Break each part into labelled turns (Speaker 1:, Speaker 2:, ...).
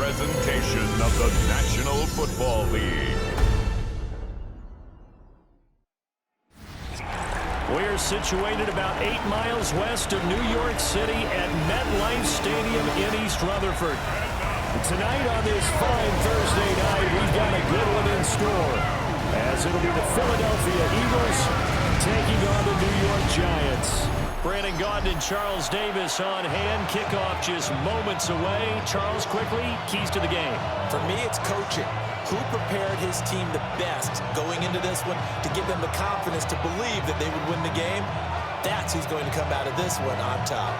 Speaker 1: presentation of the National Football League.
Speaker 2: We're situated about 8 miles west of New York City at MetLife Stadium in East Rutherford. Tonight on this fine Thursday night, we've got a good one in store, as it'll be the Philadelphia Eagles taking on the New York Giants. Brandon Gaudin and Charles Davis on hand. Kickoff just moments away. Charles, quickly, keys to the game.
Speaker 3: For me, it's coaching. Who prepared his team the best going into this one to give them the confidence to believe that they would win the game? That's who's going to come out of this one on top.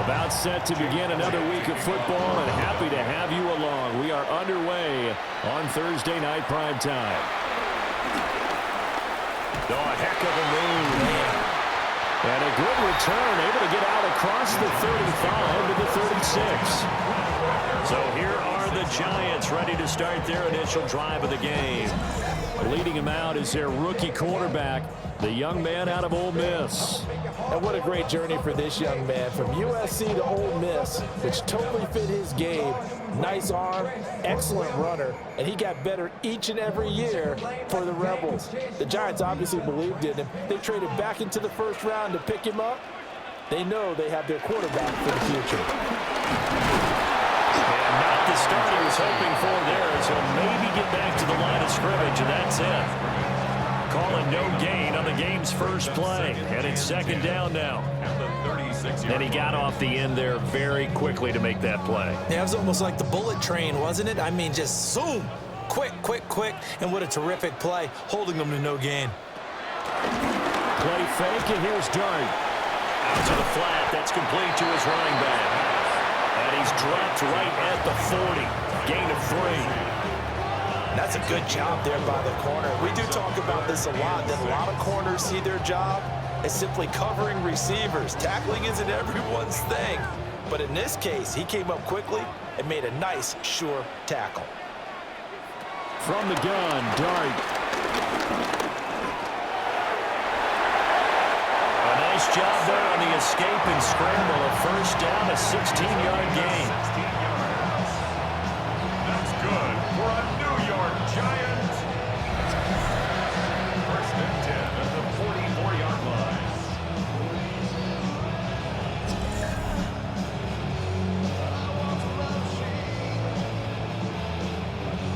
Speaker 2: About set to begin another week of football, and happy to have you along. We are underway on Thursday night primetime. Oh, a heck of a move. And a good return, able to get out across the 35 to the 36. So here are the Giants ready to start their initial drive of the game. Leading him out is their rookie quarterback, the young man out of Ole Miss.
Speaker 4: And what a great journey for this young man. From USC to Ole Miss, which totally fit his game. Nice arm, excellent runner, and he got better each and every year for the Rebels. The Giants obviously believed in him. They traded back into the first round to pick him up. They know they have their quarterback for the future.
Speaker 2: And not the start he was hoping for there, so maybe get back to the line of scrimmage, and that's it. Calling no gain on the game's first play. And it's second down now. And he got off the end there very quickly to make that play.
Speaker 3: Yeah, it was almost like the bullet train, wasn't it? I mean, just zoom. Quick, quick, quick. And what a terrific play, holding them to no gain.
Speaker 2: Play fake, and here's Dart. Out to the flat. That's complete to his running back. And he's dropped right at the 40. Gain of 3.
Speaker 3: That's a good job there by the corner. We do talk about this a lot, that a lot of corners see their job as simply covering receivers. Tackling isn't everyone's thing. But in this case, he came up quickly and made a nice, sure tackle.
Speaker 2: From the gun, Dart. A nice job there on the escape and scramble. A first down, a 16-yard gain.
Speaker 1: Giants. First and 10 at the 44-yard line.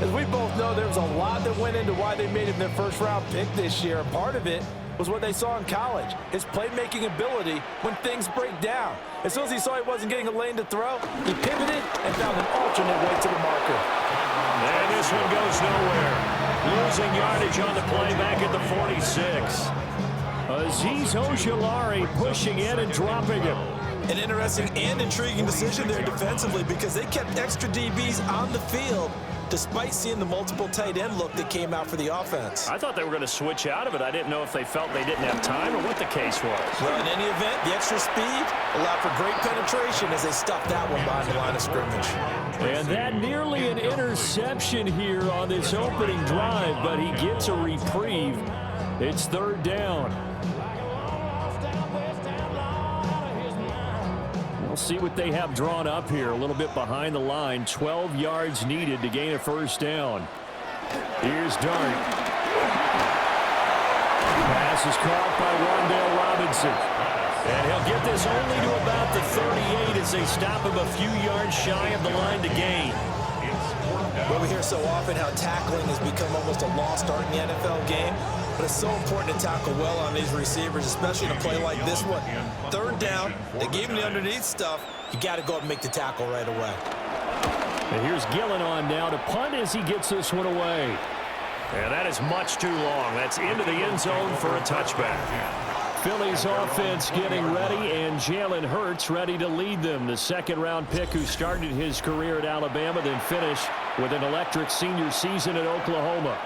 Speaker 4: As we both know, there was a lot that went into why they made him their first-round pick this year. And part of it was what they saw in college, his playmaking ability when things break down. As soon as he saw he wasn't getting a lane to throw, he pivoted and found an alternate way to the marker.
Speaker 2: And this one goes nowhere. Losing yardage on the play back at the 46. Azeez Ojulari pushing in and dropping him.
Speaker 3: An interesting and intriguing decision there defensively, because they kept extra DBs on the field despite seeing the multiple tight end look that came out for the offense.
Speaker 2: I thought they were going to switch out of it. I didn't know if they felt they didn't have time or what the case was.
Speaker 3: Well, in any event, the extra speed allowed for great penetration as they stuffed that one behind the line of scrimmage.
Speaker 2: And that nearly an interception here on this opening drive, but he gets a reprieve. It's third down. We'll see what they have drawn up here. A little bit behind the line. 12 yards needed to gain a first down. Here's Dart. Pass is caught by Wan'Dale Robinson. And he'll get this only to about the 38 as they stop him a few yards shy of the line to gain.
Speaker 3: Well, we hear so often how tackling has become almost a lost art in the NFL game, but it's so important to tackle well on these receivers, especially in a play like this one. Third down, they gave him the underneath stuff. You got to go up and make the tackle right away.
Speaker 2: And here's Gillen on now to punt as he gets this one away. And that is much too long. That's into the end zone for a touchback. Philly's offense getting ready, and Jalen Hurts ready to lead them. The second-round pick who started his career at Alabama, then finished with an electric senior season at Oklahoma.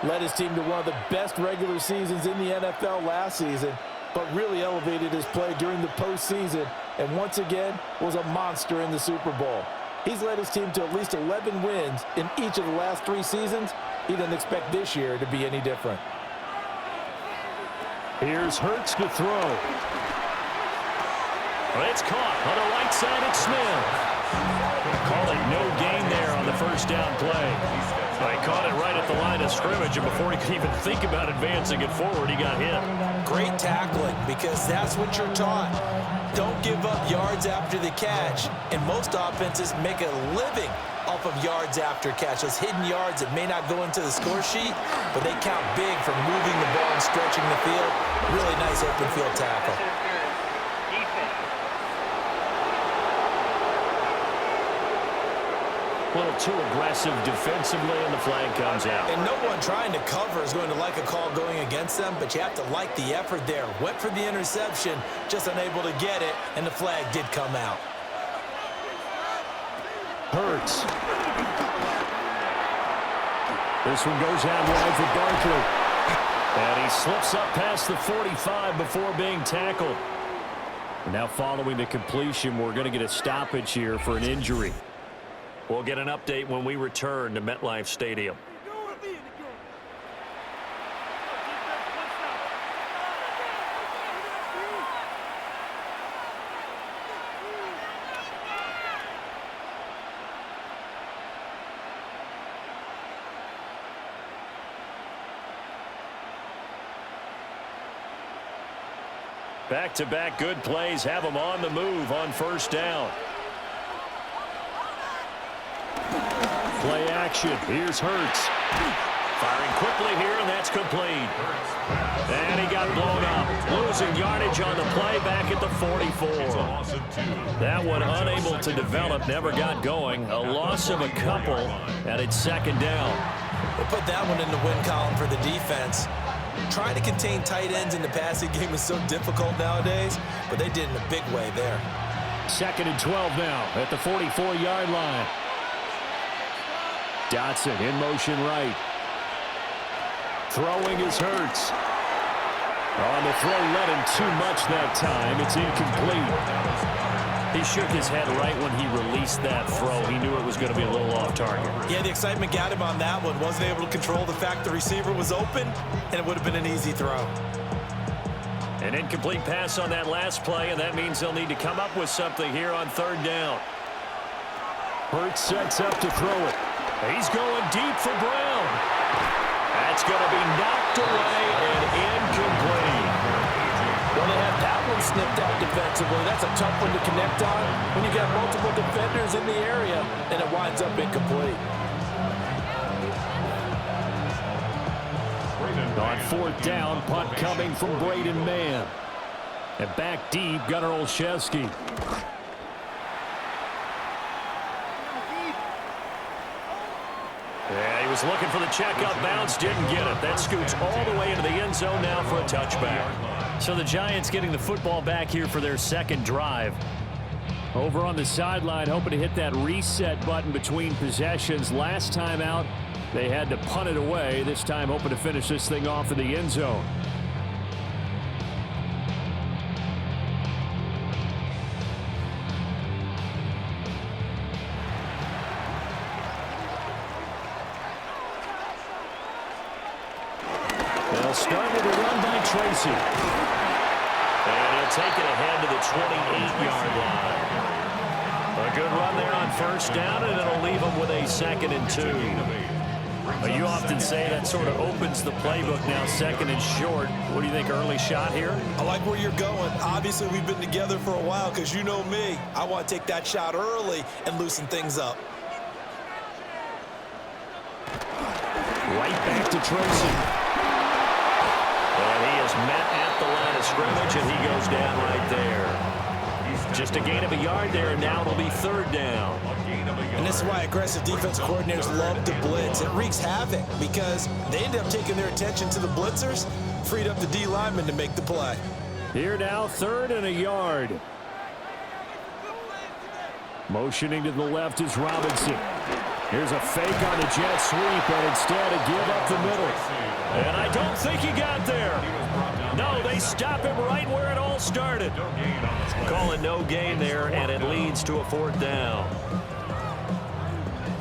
Speaker 4: Led his team to one of the best regular seasons in the NFL last season, but really elevated his play during the postseason, and once again was a monster in the Super Bowl. He's led his team to at least 11 wins in each of the last 3 seasons, he doesn't expect this year to be any different.
Speaker 2: Here's Hurts to throw. It's caught on the right side. It's Smith. Call it no gain there on the first down play. He caught it right at the line of scrimmage, and before he could even think about advancing it forward, he got hit.
Speaker 3: Great tackling, because that's what you're taught. Don't give up yards after the catch. And most offenses make a living off of yards after catch. Those hidden yards that may not go into the score sheet, but they count big for moving the ball and stretching the field. Really nice open field tackle.
Speaker 2: A little too aggressive defensively, and the flag comes out.
Speaker 3: And no one trying to cover is going to like a call going against them, but you have to like the effort there. Went for the interception, just unable to get it, and the flag did come out.
Speaker 2: Hurts. This one goes out wide for Barkley. And he slips up past the 45 before being tackled. Now following the completion, we're going to get a stoppage here for an injury. We'll get an update when we return to MetLife Stadium. Back-to-back good plays have them on the move on first down. Play action. Here's Hurts. Firing quickly here, and that's complete. And he got blown up. Losing yardage on the play back at the 44. That one unable to develop, never got going. A loss of a couple, and it's second down.
Speaker 3: We'll put that one in the win column for the defense. Trying to contain tight ends in the passing game is so difficult nowadays, but they did in a big way there.
Speaker 2: Second and 12 now at the 44-yard line. Dotson in motion right. Throwing is Hurts. On the throw, let him too much that time. It's incomplete. He shook his head right when he released that throw. He knew it was going to be a little off target.
Speaker 3: Yeah, the excitement got him on that one. Wasn't able to control the fact the receiver was open, and it would have been an easy throw.
Speaker 2: An incomplete pass on that last play, and that means they'll need to come up with something here on third down. Hurts sets up to throw it. He's going deep for Brown. That's going to be knocked away and incomplete.
Speaker 4: Well, they have that one snipped out defensively. That's a tough one to connect on when you got multiple defenders in the area, and it winds up incomplete.
Speaker 2: On fourth down, punt coming from Braden Mann. And back deep, Gunnar Olszewski. Yeah, he was looking for the check-up bounce, didn't get it. That scoots all the way into the end zone now for a touchback. So the Giants getting the football back here for their second drive. Over on the sideline, hoping to hit that reset button between possessions. Last time out, they had to punt it away. This time hoping to finish this thing off in the end zone. They'll start with a run by Tracy. And he'll take it ahead to the 28-yard line. A good run there on first down, and it'll leave them with a 2nd and 2. You often say that sort of opens the playbook now, 2nd and short. What do you think, early shot here?
Speaker 3: I like where you're going. Obviously, we've been together for a while because you know me. I want to take that shot early and loosen things up.
Speaker 2: Right back to Tracy. And he is met at the line of scrimmage, and he goes down right there. Just a gain of a yard there, and now it'll be third down.
Speaker 3: And this is why aggressive defense coordinators love to blitz. It wreaks havoc because they end up taking their attention to the blitzers, freed up the D lineman to make the play.
Speaker 2: Here now, 3rd and a yard. Motioning to the left is Robinson. Here's a fake on the jet sweep, but instead a give up the middle. And I don't think he got there. No, they stop him right where it all started. Call it no gain there, and it leads to a 4th down.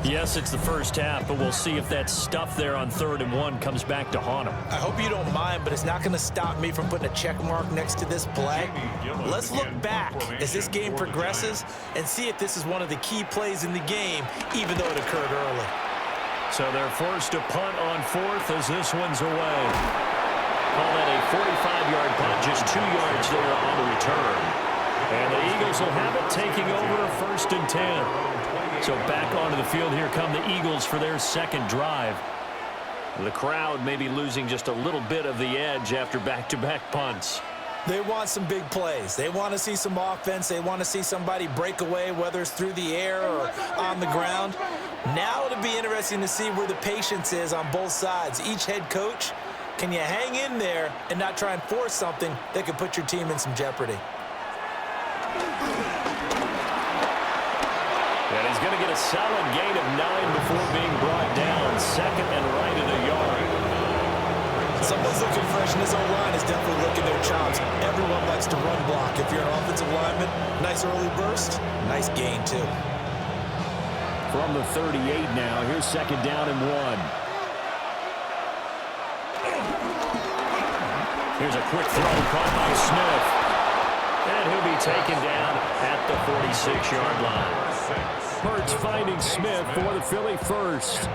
Speaker 2: Yes, it's the first half, but we'll see if that stuff there on 3rd and 1 comes back to haunt him.
Speaker 3: I hope you don't mind, but it's not going to stop me from putting a check mark next to this play. Let's look back as this game progresses and see if this is one of the key plays in the game, even though it occurred early.
Speaker 2: So they're forced to punt on 4th as this one's away. Call that a 45-yard punt, just 2 yards there on the return. And the Eagles will have it, taking over 1st and 10. So back onto the field, here come the Eagles for their second drive. The crowd may be losing just a little bit of the edge after back-to-back punts.
Speaker 3: They want some big plays. They want to see some offense. They want to see somebody break away, whether it's through the air or on the ground. Now it'll be interesting to see where the patience is on both sides. Each head coach, can you hang in there and not try and force something that could put your team in some jeopardy?
Speaker 2: And he's going to get a solid gain of 9 before being brought down. 2nd and right at a yard.
Speaker 3: Someone's looking fresh, and his O-line is definitely licking their chops. Everyone likes to run block. If you're an offensive lineman, nice early burst, nice gain too.
Speaker 2: From the 38 now, here's 2nd down and 1. Here's a quick throw caught by Smith. And he'll be taken down at the 46-yard line. Hurts finding Smith for the Philly first.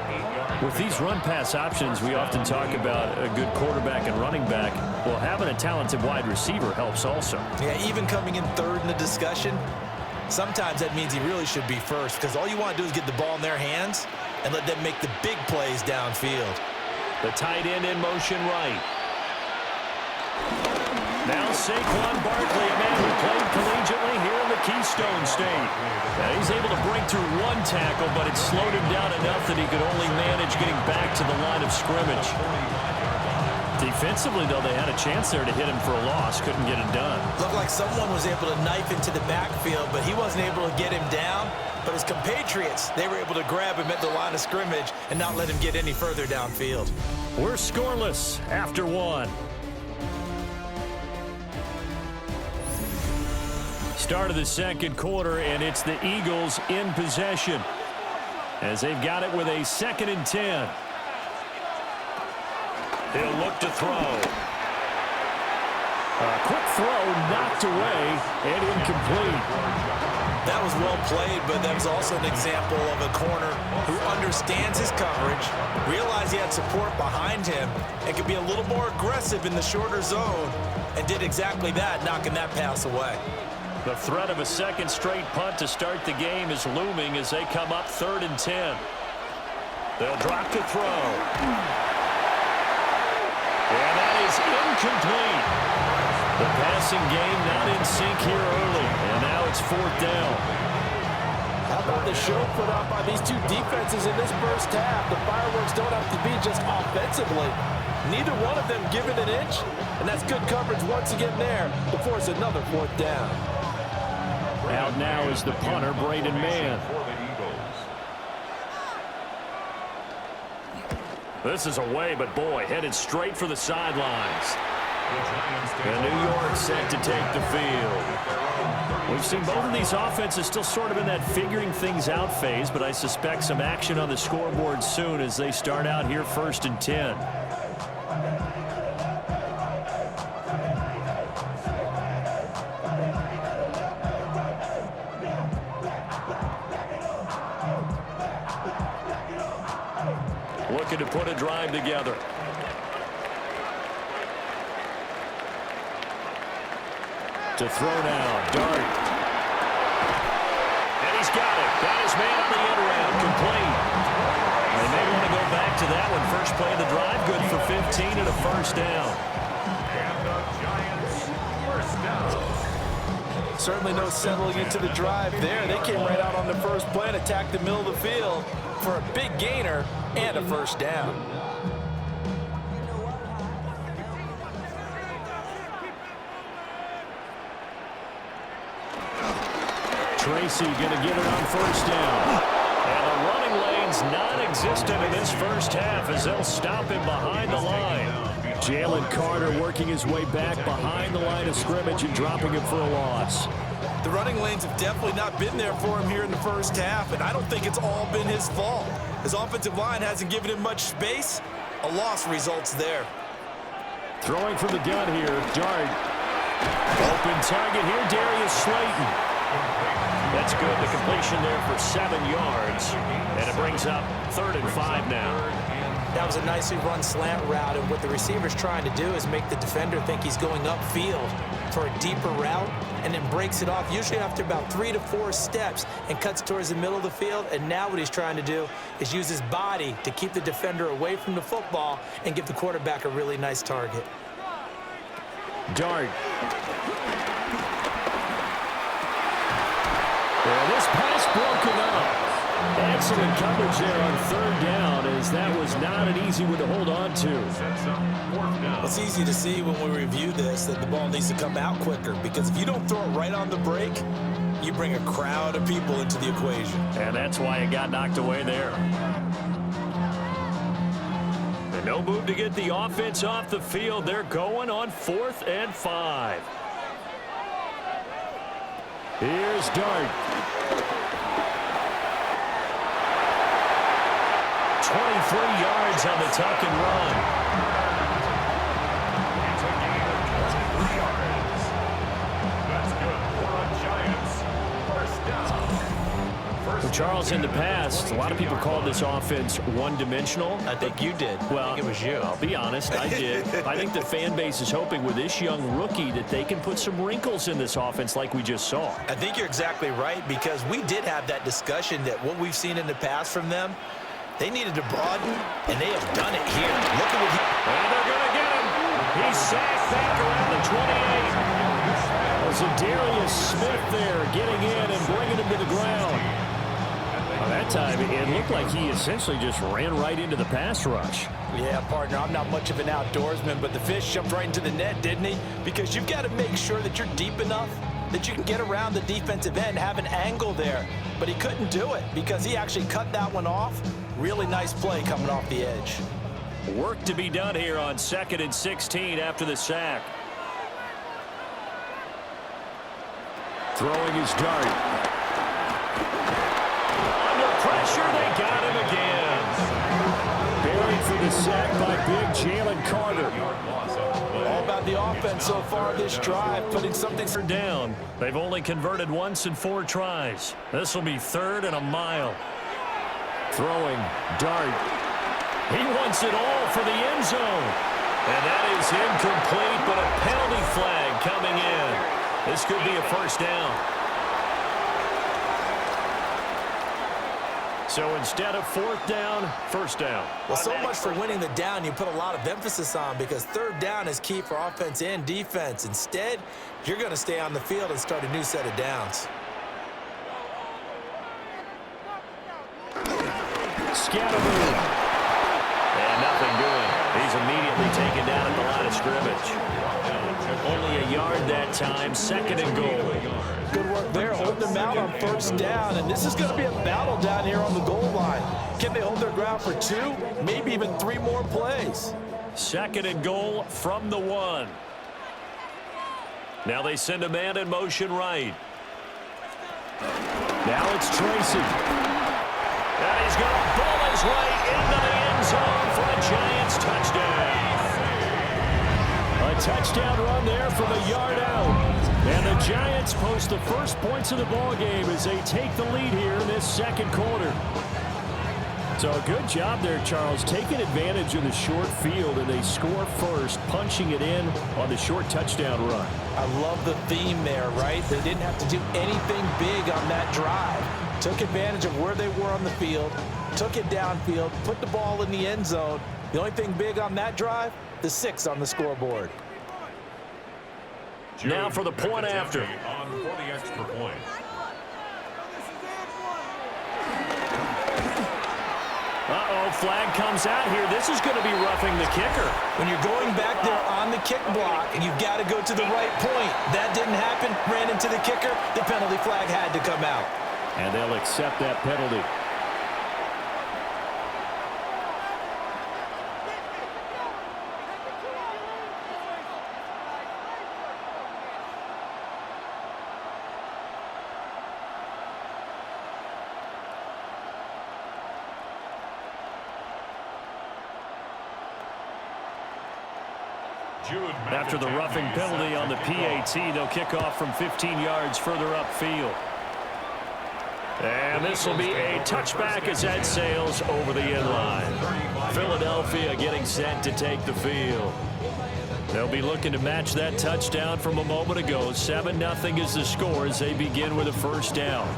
Speaker 2: With these run-pass options, we often talk about a good quarterback and running back. Well, having a talented wide receiver helps also.
Speaker 3: Yeah, even coming in 3rd in the discussion, sometimes that means he really should be first, because all you want to do is get the ball in their hands and let them make the big plays downfield.
Speaker 2: The tight end in motion right. Now Saquon Barkley, a man who played collegiately here in the Keystone State. Now he's able to break through 1 tackle, but it slowed him down enough that he could only manage getting back to the line of scrimmage. Defensively, though, they had a chance there to hit him for a loss. Couldn't get it done.
Speaker 3: Looked like someone was able to knife into the backfield, but he wasn't able to get him down. But his compatriots, they were able to grab him at the line of scrimmage and not let him get any further downfield.
Speaker 2: We're scoreless after 1. Start of the 2nd quarter, and it's the Eagles in possession as they've got it with a 2nd and 10. He'll look to throw. A quick throw knocked away and incomplete.
Speaker 3: That was well played, but that was also an example of a corner who understands his coverage, realized he had support behind him, and could be a little more aggressive in the shorter zone, and did exactly that, knocking that pass away.
Speaker 2: The threat of a 2nd straight punt to start the game is looming as they come up 3rd and 10. They'll drop to throw. And that is incomplete. The passing game not in sync here early, and now it's 4th down.
Speaker 4: How about the show put up by these two defenses in this first half? The fireworks don't have to be just offensively. Neither one of them given an inch, and that's good coverage once again there to force another 4th down.
Speaker 2: Out now is the punter, Braden Mann. This is away, but boy, headed straight for the sidelines. And New York set to take the field. We've seen both of these offenses still sort of in that figuring things out phase, but I suspect some action on the scoreboard soon as they start out here 1st and 10. Looking to put a drive together. To throw now, Dart. And he's got it. Got his man on the end around, complete. They may want to go back to that one. First play of the drive, good for 15 and a 1st down.
Speaker 1: And the Giants, 1st down.
Speaker 4: Certainly no settling into the drive there. They came right out on the first play and attacked the middle of the field for a big gainer and a 1st down.
Speaker 2: Tracy going to get it on 1st down. And the running lane's non-existent in this first half as they'll stop him behind the line. Jalen Carter working his way back behind the line of scrimmage and dropping him for a loss.
Speaker 3: The running lanes have definitely not been there for him here in the first half, and I don't think it's all been his fault. His offensive line hasn't given him much space. A loss results there.
Speaker 2: Throwing from the gun here, Dart. Open target here, Darius Slayton. That's good. The completion there for 7 yards. And it brings up 3rd and 5 now.
Speaker 5: That was a nicely run slant route, and what the receiver's trying to do is make the defender think he's going upfield for a deeper route, and then breaks it off, usually after about 3 to 4 steps, and cuts towards the middle of the field. And now what he's trying to do is use his body to keep the defender away from the football and give the quarterback a really nice target.
Speaker 2: Dart. And this pass broken up. Excellent coverage there on 3rd down, as that was not an easy one to hold on to.
Speaker 3: It's easy to see when we review this that the ball needs to come out quicker, because if you don't throw it right on the break, you bring a crowd of people into the equation.
Speaker 2: And that's why it got knocked away there. And no move to get the offense off the field. They're going on 4th and 5. Here's Dart. 23 yards on the tuck and run. Well, Charles, in the past, a lot of people called this offense one-dimensional.
Speaker 5: I think you did.
Speaker 2: Well,
Speaker 5: I think it was you.
Speaker 2: I'll be honest, I did. I think the fan base is hoping with this young rookie that they can put some wrinkles in this offense like we just saw.
Speaker 3: I think you're exactly right, because we did have that discussion that what we've seen in the past from them, they needed to broaden, and they have done it here. Look at what
Speaker 2: And they're going to get him. He's sacked back around the 28. Was Darius Smith there getting in and bringing him to the ground. Well, that time, it looked like he essentially just ran right into the pass rush.
Speaker 3: Yeah, partner, I'm not much of an outdoorsman, but the fish jumped right into the net, didn't he? Because you've got to make sure that you're deep enough that you can get around the defensive end, have an angle there. But he couldn't do it because he actually cut that one off. Really nice play coming off the edge.
Speaker 2: Work to be done here on 2nd and 16 after the sack. Throwing his Dart. Under pressure, they got him again. Buried for the sack by big Jalen Carter.
Speaker 3: All about the offense so far this drive, putting something
Speaker 2: Down. They've only converted once in 4 tries. This will be 3rd and a mile. Throwing Dart. He wants it all for the end zone. And that is incomplete, but a penalty flag coming in. This could be a 1st down. So instead of 4th down, 1st down.
Speaker 3: Well, so much for winning the down you put a lot of emphasis on, because 3rd down is key for offense and defense. Instead, you're going to stay on the field and start a new set of downs.
Speaker 2: Scatterboo. And nothing doing. He's immediately taken down at the line of scrimmage. Only a yard that time, 2nd and goal.
Speaker 3: Good work there, holding them out on 1st down, and this is going to be a battle down here on the goal line. Can they hold their ground for 2, maybe even 3 more plays?
Speaker 2: 2nd and goal from the 1. Now they send a man in motion right. Now it's Tracy. And he's going to pull his way into the end zone for a Giants touchdown. A touchdown run there from a yard out. And the Giants post the first points of the ball game as they take the lead here in this 2nd quarter. So a good job there, Charles, taking advantage of the short field, and they score first, punching it in on the short touchdown run.
Speaker 3: I love the theme there, right? They didn't have to do anything big on that drive. Took advantage of where they were on the field, took it downfield, put the ball in the end zone. The only thing big on that drive, the 6 on the scoreboard.
Speaker 2: Now for the point after.
Speaker 1: On for the extra point.
Speaker 2: Uh-oh, flag comes out here. This is going to be roughing the kicker.
Speaker 3: When you're going back there on the kick block, you've got to go to the right point. That didn't happen, ran into the kicker. The penalty flag had to come out.
Speaker 2: And they'll accept that penalty. After the roughing penalty on the PAT, they'll kick off from 15 yards further upfield. And this will be a touchback as that sails over the end line. Philadelphia getting set to take the field. They'll be looking to match that touchdown from a moment ago. 7-0 is the score as they begin with a first down.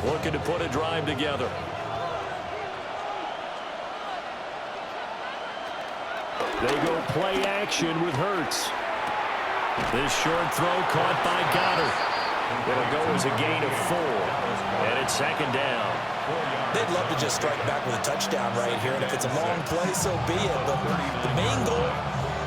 Speaker 2: Looking to put a drive together. They go play action with Hurts. This short throw caught by Goddard. It'll go as a gain of 4. And it's second down.
Speaker 5: They'd love to just strike back with a touchdown right here. And if it's a long play, so be it. But the main goal,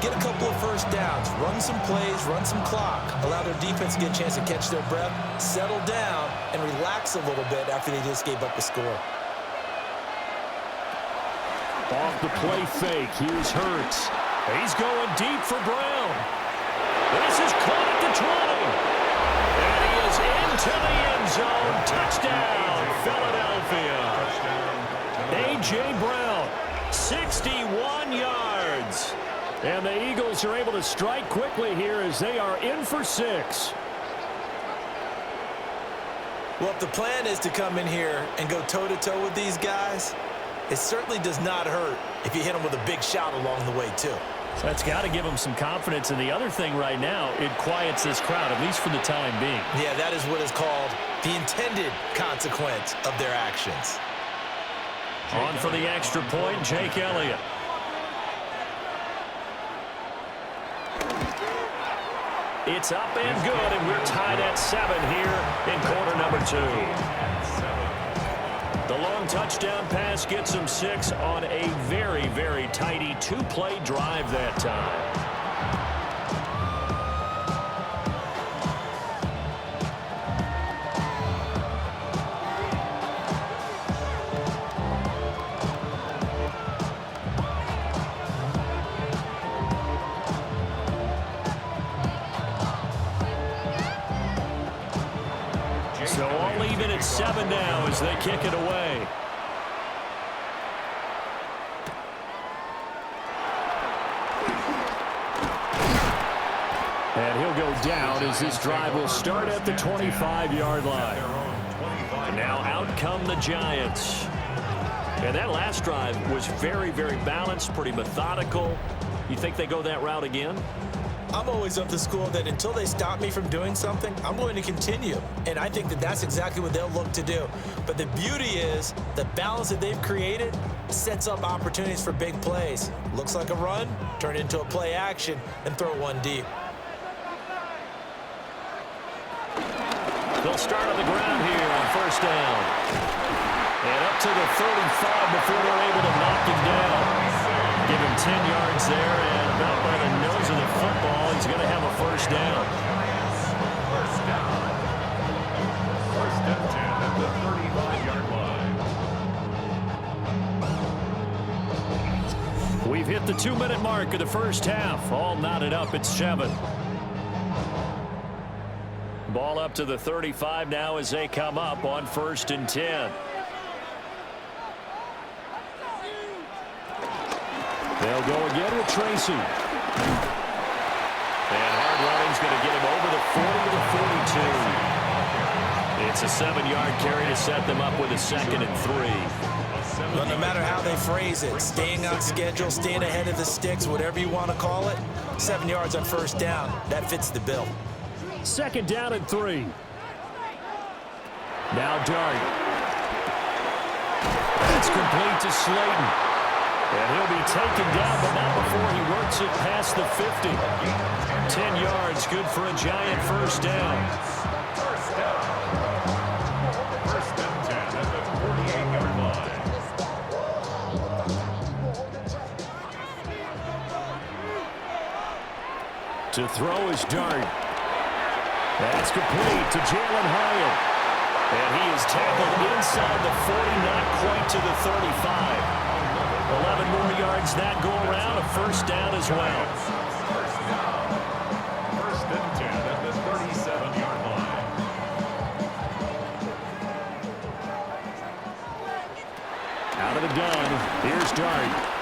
Speaker 5: get a couple of first downs. Run some plays, run some clock. Allow their defense to get a chance to catch their breath, settle down, and relax a little bit after they just gave up a score.
Speaker 2: Off the play fake, here's Hurts. He's going deep for Brown. This is caught at the 20. And he is into the end zone. Touchdown, Philadelphia. A.J. Brown, 61 yards. And the Eagles are able to strike quickly here as they are in for 6.
Speaker 5: Well, if the plan is to come in here and go toe-to-toe with these guys, it certainly does not hurt if you hit them with a big shot along the way, too.
Speaker 2: So that's got to give them some confidence. And the other thing right now, it quiets this crowd, at least for the time being.
Speaker 5: Yeah, that is what is called the intended consequence of their actions.
Speaker 2: On for the extra point, Jake Elliott. It's up and good, and we're tied at 7 here in quarter number 2. The long touchdown pass gets them 6 on a very, very tidy 2-play drive that time. So all even at 7 now as they kick it away. And he'll go down as this drive will start at the 25-yard line. And now out come the Giants. And that last drive was very, very balanced, pretty methodical. You think they go that route again?
Speaker 5: I'm always of the school that until they stop me from doing something, I'm going to continue. And I think that that's exactly what they'll look to do. But the beauty is the balance that they've created sets up opportunities for big plays. Looks like a run, turn into a play action, and throw one deep.
Speaker 2: They'll start on the ground here on first down. And up to the 35 before they're able to knock him down. Give him 10 yards there, and about by the nose of the football, he's going to have a first down.
Speaker 1: First and 10 at the 35-yard line.
Speaker 2: We've hit the 2-minute mark of the first half. All knotted up at 7. Ball up to the 35 now as they come up on first and 10. They'll go again with Tracy. And hard running's going to get him over the 40 to the 42. It's a 7-yard carry to set them up with a 2nd and 3.
Speaker 5: Well, no matter how they phrase it, staying on schedule, staying ahead of the sticks, whatever you want to call it, 7 yards on first down, that fits the bill.
Speaker 2: 2nd down and 3. Now Dart. That's complete to Slayton. And he'll be taken down, but not before he works it past the 50. 10 yards, good for a Giant first down.
Speaker 1: First and 10 at the 48-yard line.
Speaker 2: To throw is Dart. That's complete to Jalen Hyatt. And he is tackled inside the 40, not quite to the 35. 11 more yards that go around, a first down as well. done. Here's Dart.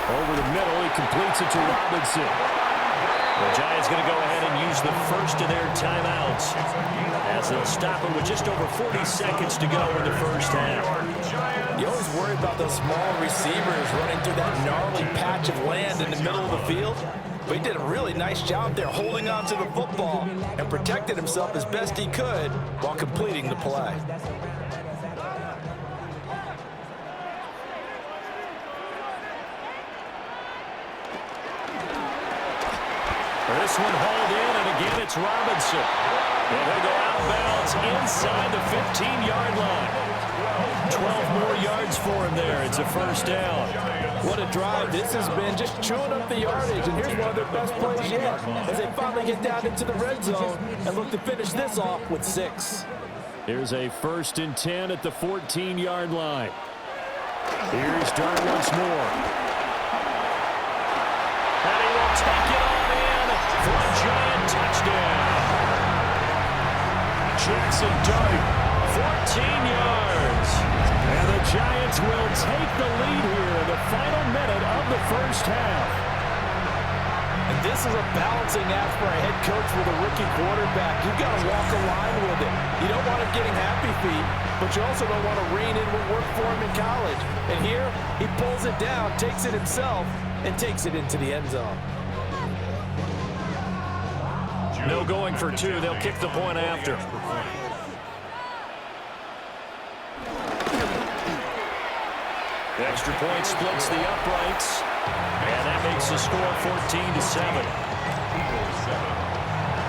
Speaker 2: Over the middle, he completes it to Robinson. The Giants going to go ahead and use the first of their timeouts as they'll stop it with just over 40 seconds to go in the first half.
Speaker 4: You always worry about those small receivers running through that gnarly patch of land in the middle of the field. But he did a really nice job there holding on to the football and protected himself as best he could while completing the play.
Speaker 2: This one hauled in, and again it's Robinson. And he'll go out of bounds inside the 15-yard line. 12 more yards for him there. It's a first down.
Speaker 4: What a drive. This has been just chewing up the yardage, and here's one of their best plays yet as they finally get down into the red zone and look to finish this off with 6.
Speaker 2: Here's a 1st and 10 at the 14-yard line. Here's Dart once more. And he will take it on in for a Giant touchdown. Jackson Dart, 14 yards. And the Giants will take the lead here in the final minute of the first half.
Speaker 4: And this is a balancing act for a head coach with a rookie quarterback. You've got to walk a line with it. You don't want him getting happy feet, but you also don't want to rein in what worked for him in college. And here, he pulls it down, takes it himself, and takes it into the end zone.
Speaker 2: No going for 2. They'll kick the point after. The extra point splits the uprights, and that makes the score 14-7.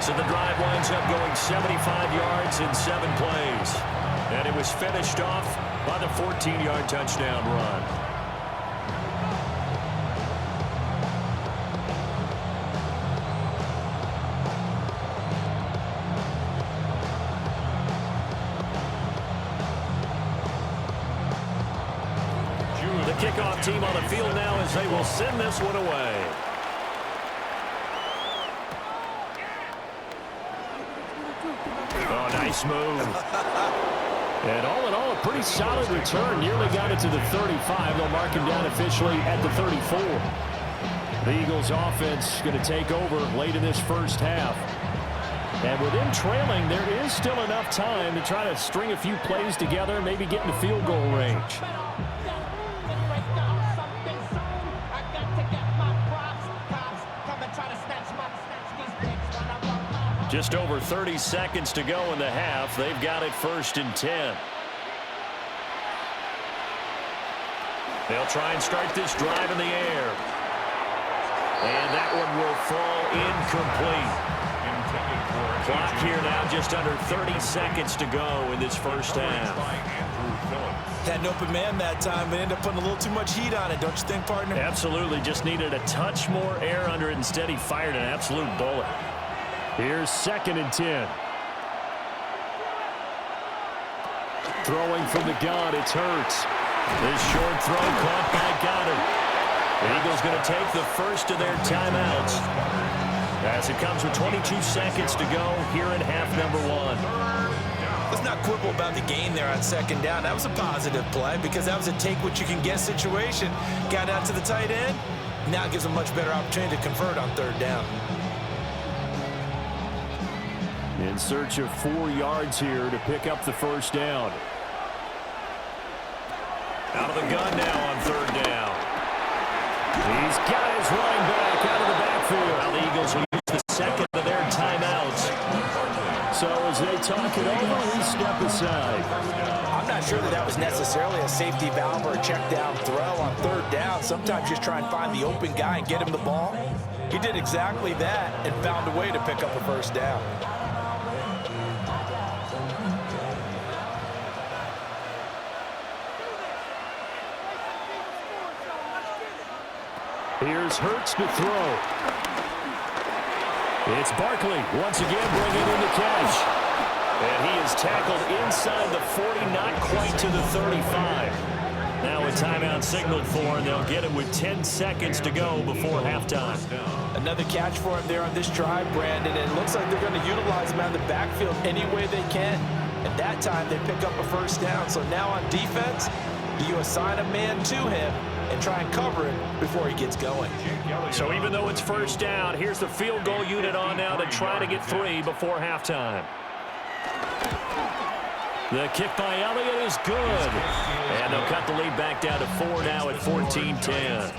Speaker 2: So the drive winds up going 75 yards in 7 plays. And it was finished off by the 14-yard touchdown run. Kickoff team on the field now as they will send this one away. Oh, nice move. And all in all, a pretty solid return. Nearly got it to the 35. They'll mark him down officially at the 34. The Eagles offense going to take over late in this first half. And with them trailing, there is still enough time to try to string a few plays together, maybe get in the field goal range. Just over 30 seconds to go in the half. They've got it 1st and 10. They'll try and start this drive in the air. And that one will fall incomplete. Clock here now just under 30 seconds to go in this first half.
Speaker 5: Had an open man that time, but ended up putting a little too much heat on it, don't you think, partner?
Speaker 2: Absolutely. Just needed a touch more air under it. Instead, he fired an absolute bullet. Here's 2nd and 10. Throwing from the gun, it's Hurts. This short throw caught by Goddard. The Eagles going to take the first of their timeouts as it comes with 22 seconds to go here in half number 1.
Speaker 5: Let's not quibble about the gain there on 2nd down. That was a positive play because that was a take-what-you-can-get situation. Got out to the tight end. Now it gives them a much better opportunity to convert on 3rd down.
Speaker 2: In search of 4 yards here to pick up the first down. Out of the gun now on 3rd down. He's got his running back out of the backfield. Now the Eagles will use the talk it over, we step aside.
Speaker 3: I'm not sure that was necessarily a safety valve or a check down throw on third down. Sometimes just try and find the open guy and get him the ball. He did exactly that and found a way to pick up a first down.
Speaker 2: Here's Hurts to throw. It's Barkley once again bringing in the catch. And he is tackled inside the 40, not quite to the 35. Now a timeout signaled for, and they'll get it with 10 seconds to go before halftime.
Speaker 3: Another catch for him there on this drive, Brandon, and it looks like they're going to utilize him out of the backfield any way they can. At that time, they pick up a first down. So now on defense, you assign a man to him and try and cover him before he gets going.
Speaker 2: So even though it's first down, here's the field goal unit on now to try to get 3 before halftime. The kick by Elliott is good. And they'll cut the lead back down to 4 now at 14-10.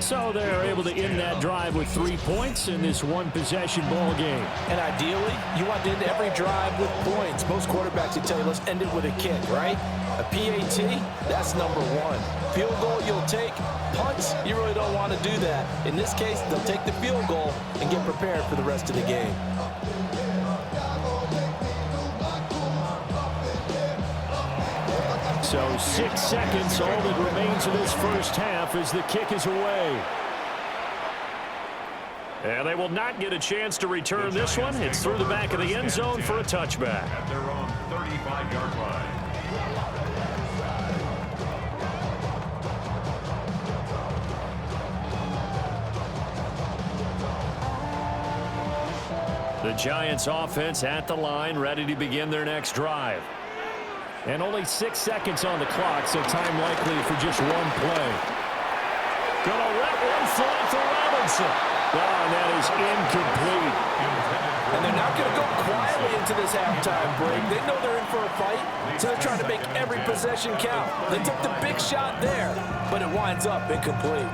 Speaker 2: So they're able to end that drive with 3 points in this one-possession ball game.
Speaker 3: And ideally, you want to end every drive with points. Most quarterbacks would tell you, let's end it with a kick, right? A PAT, that's number 1. Field goal you'll take. Punts, you really don't want to do that. In this case, they'll take the field goal and get prepared for the rest of the game.
Speaker 2: So 6 seconds, all that remains of this first half as the kick is away. And they will not get a chance to return this one. It's through the back of the end zone for a touchback.
Speaker 1: At their own 35-yard line.
Speaker 2: The Giants offense at the line, ready to begin their next drive. And only 6 seconds on the clock, so time likely for just one play. Gonna let one fly for Robinson. Oh, and that is incomplete.
Speaker 3: And they're not going to go quietly into this halftime break. They know they're in for a fight, so they're trying to make every possession count. They took the big shot there, but it winds up incomplete.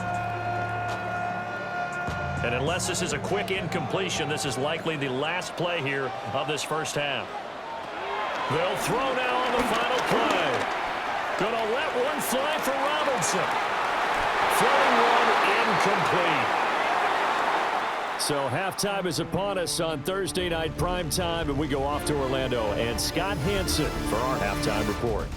Speaker 2: And unless this is a quick incompletion, this is likely the last play here of this first half. They'll throw now on the final play. Gonna let one fly for Robinson. Throwing one incomplete. So halftime is upon us on Thursday night primetime, and we go off to Orlando and Scott Hanson for our halftime report.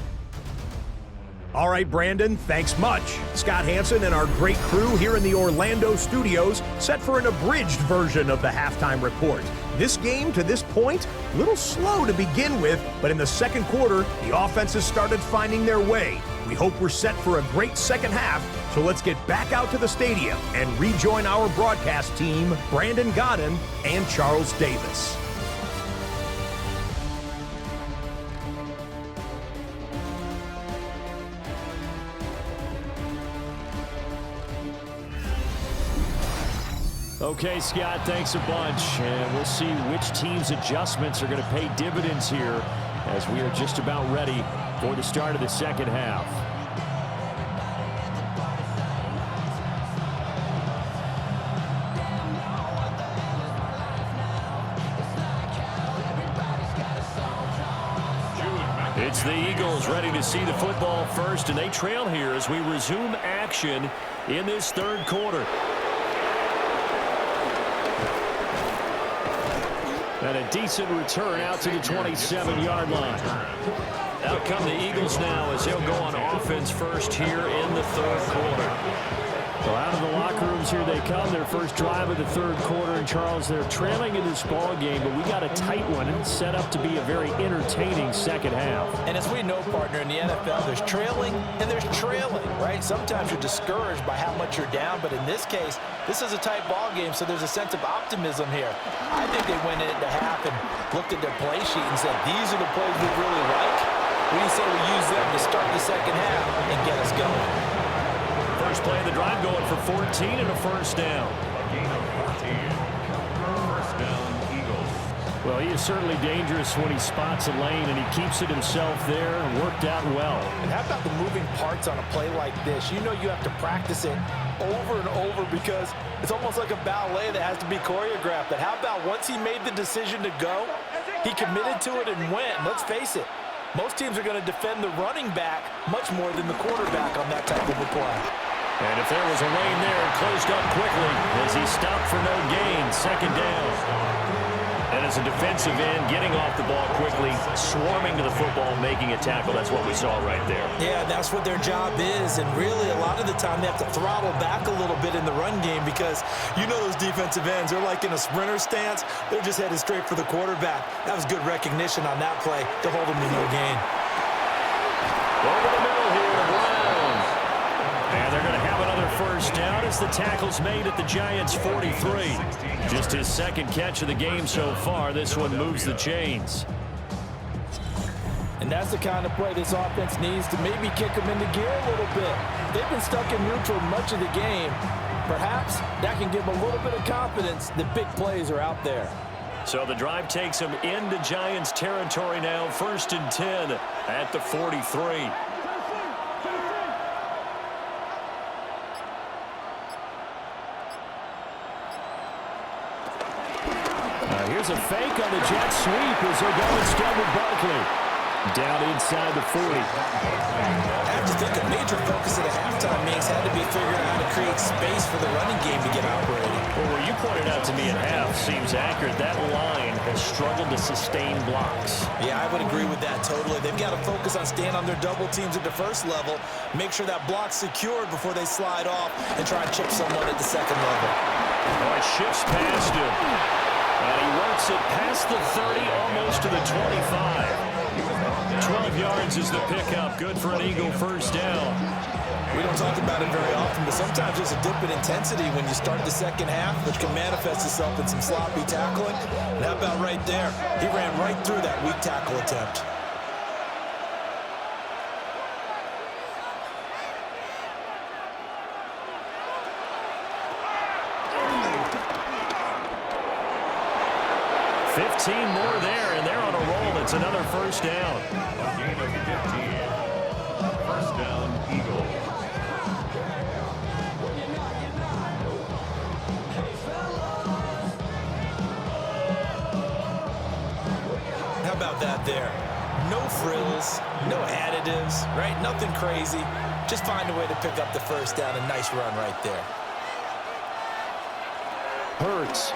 Speaker 6: All right, Brandon, thanks much. Scott Hanson and our great crew here in the Orlando studios set for an abridged version of the halftime report. This game, to this point, a little slow to begin with, but in the second quarter, the offenses started finding their way. We hope we're set for a great second half, so let's get back out to the stadium and rejoin our broadcast team, Brandon Godden and Charles Davis.
Speaker 2: Okay, Scott, thanks a bunch. And we'll see which team's adjustments are going to pay dividends here as we are just about ready for the start of the second half. It's the Eagles ready to see the football first, and they trail here as we resume action in this third quarter. And a decent return out to the 27-yard line. Out come the Eagles now as they'll go on offense first here in the third quarter. So out of the locker rooms here they come, their first drive of the third quarter. And Charles, they're trailing in this ball game, but we got a tight one set up to be a very entertaining second half.
Speaker 3: And as we know, partner, in the NFL, there's trailing and there's trailing, right? Sometimes you're discouraged by how much you're down, but in this case, this is a tight ball game, so there's a sense of optimism here. I think they went into half and looked at their play sheet and said, these are the plays we really like. We say we use them to start the second half and get us going.
Speaker 2: First play of the drive going for 14 and a first down.
Speaker 1: A gain of 14. First down, Eagles.
Speaker 2: Well, he is certainly dangerous when he spots a lane, and he keeps it himself there and worked out well.
Speaker 3: And how about the moving parts on a play like this? You know you have to practice it over and over because it's almost like a ballet that has to be choreographed. But how about once he made the decision to go,
Speaker 5: He committed to it and went. Let's face it, most teams are going to defend the running back much more than the quarterback on that type of a play.
Speaker 2: And if there was a lane there, it closed up quickly as he stopped for no gain. Second down. And as a defensive end, getting off the ball quickly, swarming to the football, making a tackle. That's what we saw right there.
Speaker 5: Yeah, that's what their job is. And really, a lot of the time, they have to throttle back a little bit in the run game because you know those defensive ends, they're like in a sprinter stance. They're just headed straight for the quarterback. That was good recognition on that play to hold him to no gain.
Speaker 2: Over the middle here to Brown. And they're going to have another first down as the tackle's made at the Giants' 43. Just his second catch of the game so far. This one moves the chains.
Speaker 4: And that's the kind of play this offense needs to maybe kick them into gear a little bit. They've been stuck in neutral much of the game. Perhaps that can give them a little bit of confidence that big plays are out there.
Speaker 2: So the drive takes them into Giants territory now. 1st and 10 at the 43. Here's a fake on the jet sweep as they go instead with Barkley. Down inside the 40.
Speaker 5: I have to think a major focus at the halftime makes had to be figuring out how to create space for the running game to get operating.
Speaker 2: Well, what you pointed out to me at half seems accurate. That line has struggled to sustain blocks.
Speaker 5: Yeah, I would agree with that totally. They've got to focus on staying on their double teams at the first level, make sure that block's secured before they slide off and try and chip someone at the second level.
Speaker 2: Oh, it shifts past him. And he works it past the 30, almost to the 25. 12 yards is the pickup. Good for an Eagle first down.
Speaker 5: We don't talk about it very often, but sometimes there's a dip in intensity when you start the second half, which can manifest itself in some sloppy tackling. And how about right there? He ran right through that weak tackle attempt.
Speaker 2: More there, and they're on a roll. It's another first down.
Speaker 1: A gain of 15. First down, Eagles.
Speaker 5: How about that there? No frills, no additives, right? Nothing crazy. Just find a way to pick up the first down. A nice run right there.
Speaker 2: Hurts.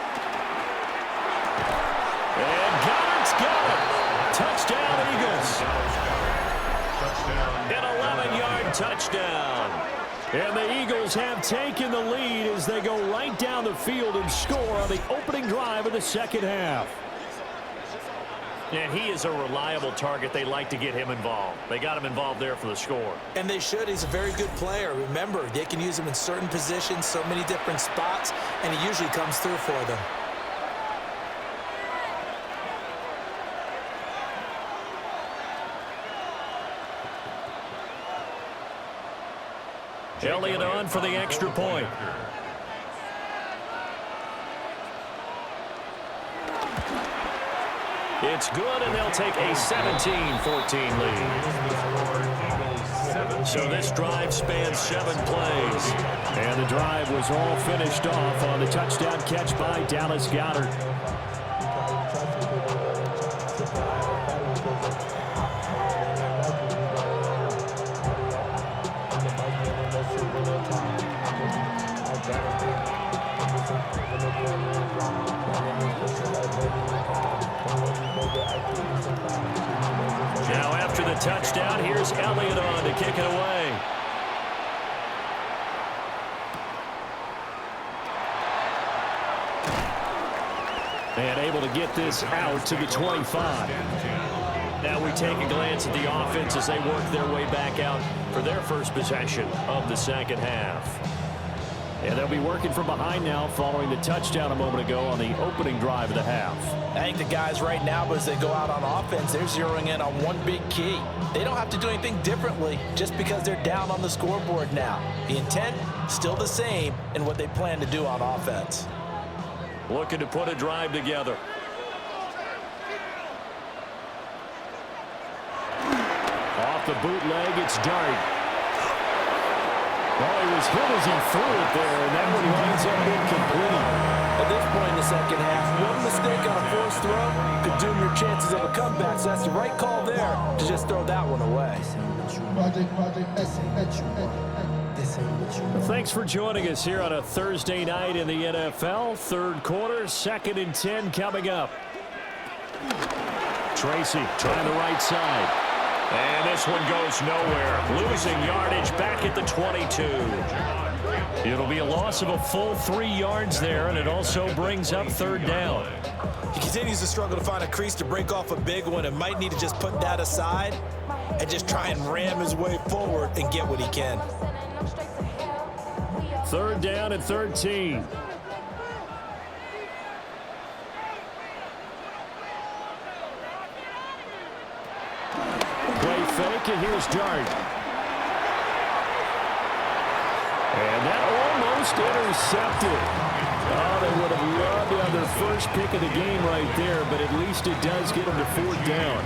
Speaker 2: And Goddard's got it. Touchdown, Eagles. An 11-yard touchdown. And the Eagles have taken the lead as they go right down the field and score on the opening drive of the second half. And he is a reliable target. They like to get him involved. They got him involved there for the score.
Speaker 5: And they should. He's a very good player. Remember, they can use him in certain positions, so many different spots, and he usually comes through for them.
Speaker 2: Elliott on for the extra point. It's good, and they'll take a 17-14 lead. So this drive spans 7 plays. And the drive was all finished off on the touchdown catch by Dallas Goedert. Now after the touchdown, here's Elliott on to kick it away. And able to get this out to the 25. Now we take a glance at the offense as they work their way back out for their first possession of the second half. And they'll be working from behind now following the touchdown a moment ago on the opening drive of the half.
Speaker 5: I think the guys right now, as they go out on offense, they're zeroing in on one big key. They don't have to do anything differently just because they're down on the scoreboard now. The intent, still the same in what they plan to do on offense.
Speaker 2: Looking to put a drive together. Off the bootleg, it's Dart. Oh, he was hit as he threw it there, and that one winds up incomplete.
Speaker 5: At this point in the second half, one mistake on a forced throw could doom your chances of a comeback, so that's the right call there to just throw that one away.
Speaker 2: Thanks for joining us here on a Thursday night in the NFL. Third quarter, 2nd and 10 coming up. Tracy trying the right side. And this one goes nowhere. Losing yardage back at the 22. It'll be a loss of a full 3 yards there, and it also brings up 3rd down.
Speaker 3: He continues to struggle to find a crease to break off a big one and might need to just put that aside and just try and ram his way forward and get what he can.
Speaker 2: 3rd down and 13. Play fake, and here's Dart. And that almost intercepted. Oh, they would have loved to have their first pick of the game right there, but at least it does get them to 4th down.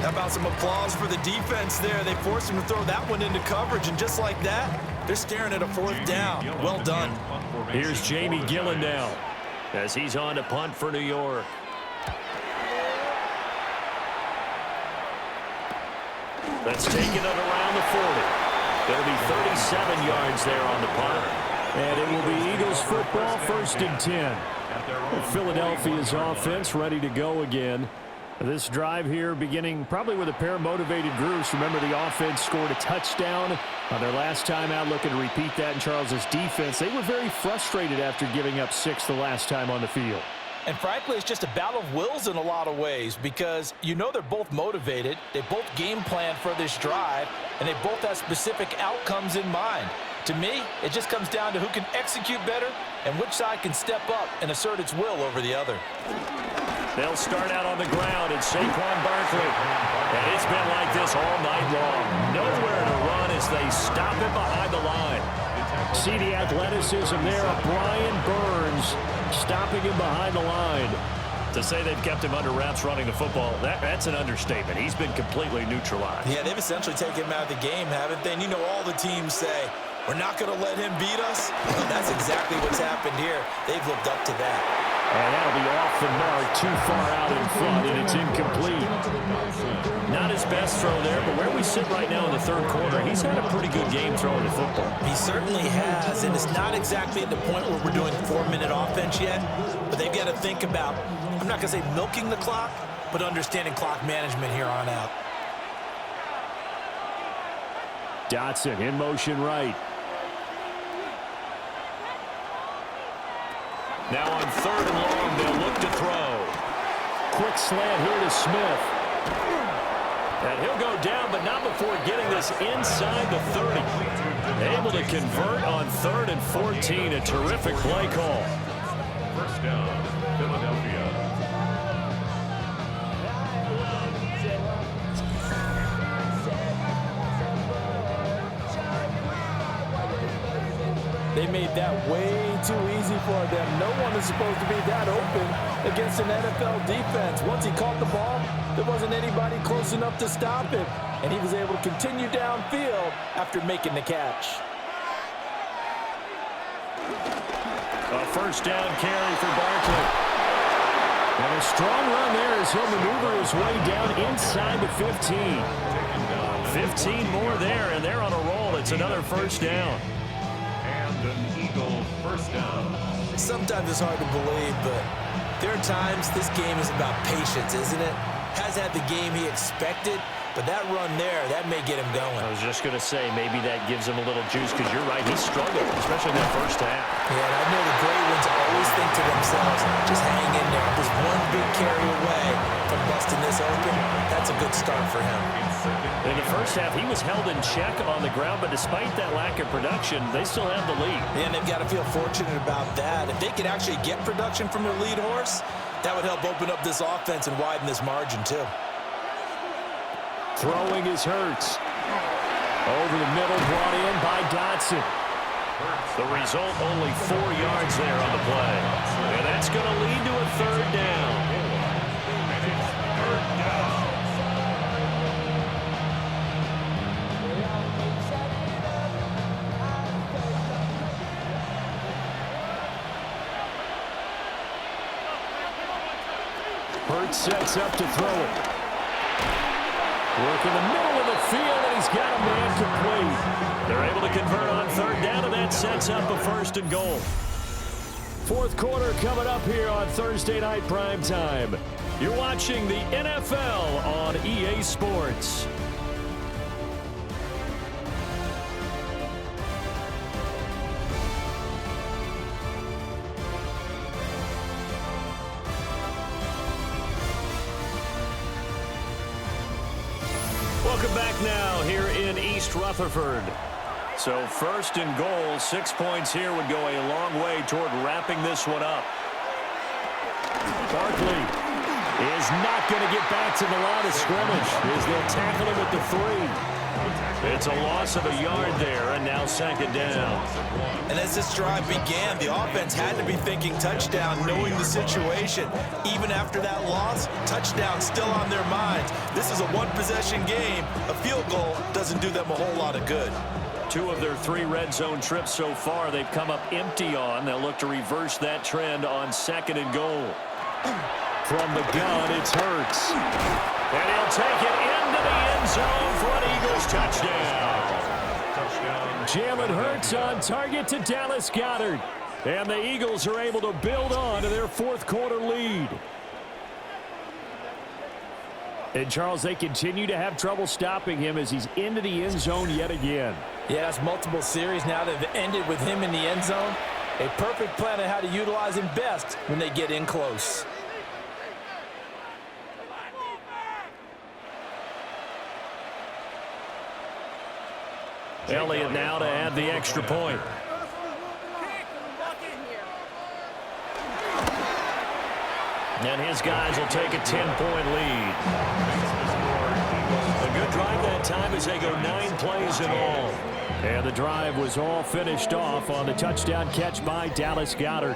Speaker 3: How about some applause for the defense there? They forced him to throw that one into coverage, and just like that, they're staring at a 4th down. Well done.
Speaker 2: Here's Jamie Gillen now as he's on to punt for New York. That's taken it around the 40. It'll be 37 yards there on the punt. And it will be Eagles football, 1st and 10. Philadelphia's offense ready to go again. This drive here beginning probably with a pair of motivated groups. Remember, the offense scored a touchdown on their last time out, looking to repeat that in Charles's defense. They were very frustrated after giving up 6 the last time on the field.
Speaker 3: And frankly, it's just a battle of wills in a lot of ways because you know they're both motivated, they both game plan for this drive, and they both have specific outcomes in mind. To me, it just comes down to who can execute better and which side can step up and assert its will over the other.
Speaker 2: They'll start out on the ground at Saquon Barkley. And it's been like this all night long. Nowhere to run as they stop him behind the line. See the athleticism there of Brian Burns stopping him behind the line. To say they've kept him under wraps running the football, that's an understatement. He's been completely neutralized.
Speaker 3: Yeah, they've essentially taken him out of the game, haven't they? And you know all the teams say, we're not going to let him beat us. Well, that's exactly what's happened here. They've lived up to that.
Speaker 2: And that'll be off the mark, too far out in front, and it's incomplete. Not his best throw there, but where we sit right now in the 3rd quarter, he's had a pretty good game throwing the football.
Speaker 3: He certainly has, and it's not exactly at the point where we're doing 4-minute offense yet, but they've got to think about, I'm not going to say milking the clock, but understanding clock management here on out.
Speaker 2: Dotson in motion right. Now on 3rd and long, they'll look to throw. Quick slant here to Smith. And he'll go down, but not before getting this inside the 30. Able to convert on 3rd and 14. A terrific play call.
Speaker 1: 1st down, Philadelphia.
Speaker 4: They made that way too easy for them. No one is supposed to be that open against an NFL defense. Once he caught the ball, there wasn't anybody close enough to stop him, and he was able to continue downfield after making the catch.
Speaker 2: A 1st down carry for Barkley. And a strong run there as he'll maneuver his way down inside the 15. 15 more there, and they're on a roll. It's another 1st down.
Speaker 1: And an Eagle 1st down.
Speaker 3: Sometimes it's hard to believe, but there are times this game is about patience, isn't it? Has had the game he expected, but that run there, that may get him going.
Speaker 2: I was just going to say, maybe that gives him a little juice, because you're right, he struggled, especially in that 1st half.
Speaker 3: Yeah, and I know the great ones always think to themselves, just hang in there. Just one big carry away from busting this open. That's a good start for him.
Speaker 2: In the 1st half, he was held in check on the ground, but despite that lack of production, they still have the lead.
Speaker 3: And they've got to feel fortunate about that. If they could actually get production from their lead horse, that would help open up this offense and widen this margin, too.
Speaker 2: Throwing is Hurts. Over the middle, brought in by Dotson. The result, only 4 yards there on the play. And that's going to lead to a 3rd down. Hurts sets up to throw it. Work in the middle of the field, and he's got a man complete. They're able to convert on third down, and that sets up a first and goal. Fourth quarter coming up here on Thursday Night Primetime. You're watching the NFL on EA Sports. Welcome back now here in East Rutherford. So first and goal, 6 points here would go a long way toward wrapping this one up. Barkley is not going to get back to the line of scrimmage as they'll tackle him at the 3. It's a loss of a yard there, and now second down.
Speaker 3: And as this drive began, the offense had to be thinking touchdown, knowing the situation. Even after that loss, touchdown still on their minds. This is a one-possession game. A field goal doesn't do them a whole lot of good.
Speaker 2: 2 of their 3 red zone trips so far they've come up empty on. They'll look to reverse that trend on second and goal. From the gun, it's Hurts. And he'll take it into the end zone for an Eagles touchdown. Jalen Hurts on target to Dallas Goedert. And the Eagles are able to build on to their fourth quarter lead. And, Charles, they continue to have trouble stopping him as he's into the end zone yet again.
Speaker 5: Yeah, that's multiple series now that have ended with him in the end zone. A perfect plan on how to utilize him best when they get in close.
Speaker 2: Elliott now to add the extra point. And his guys will take a 10-point lead. A good drive that time as they go 9 plays in all. And the drive was all finished off on the touchdown catch by Dallas Goedert.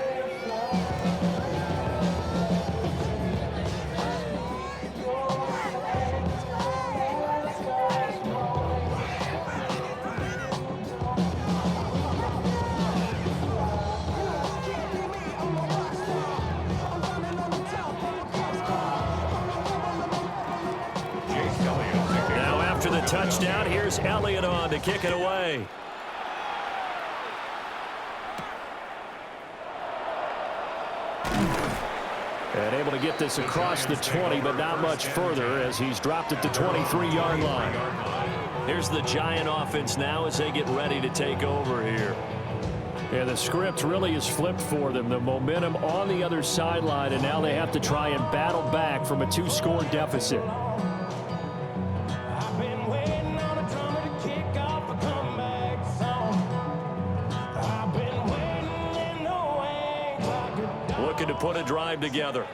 Speaker 2: Touchdown. Here's Elliott on to kick it away. And able to get this across the 20, but not much further as he's dropped at the 23-yard line. Here's the Giant offense now as they get ready to take over here. And the script really is flipped for them. The momentum on the other sideline, and now they have to try and battle back from a 2-score deficit. To put a drive together.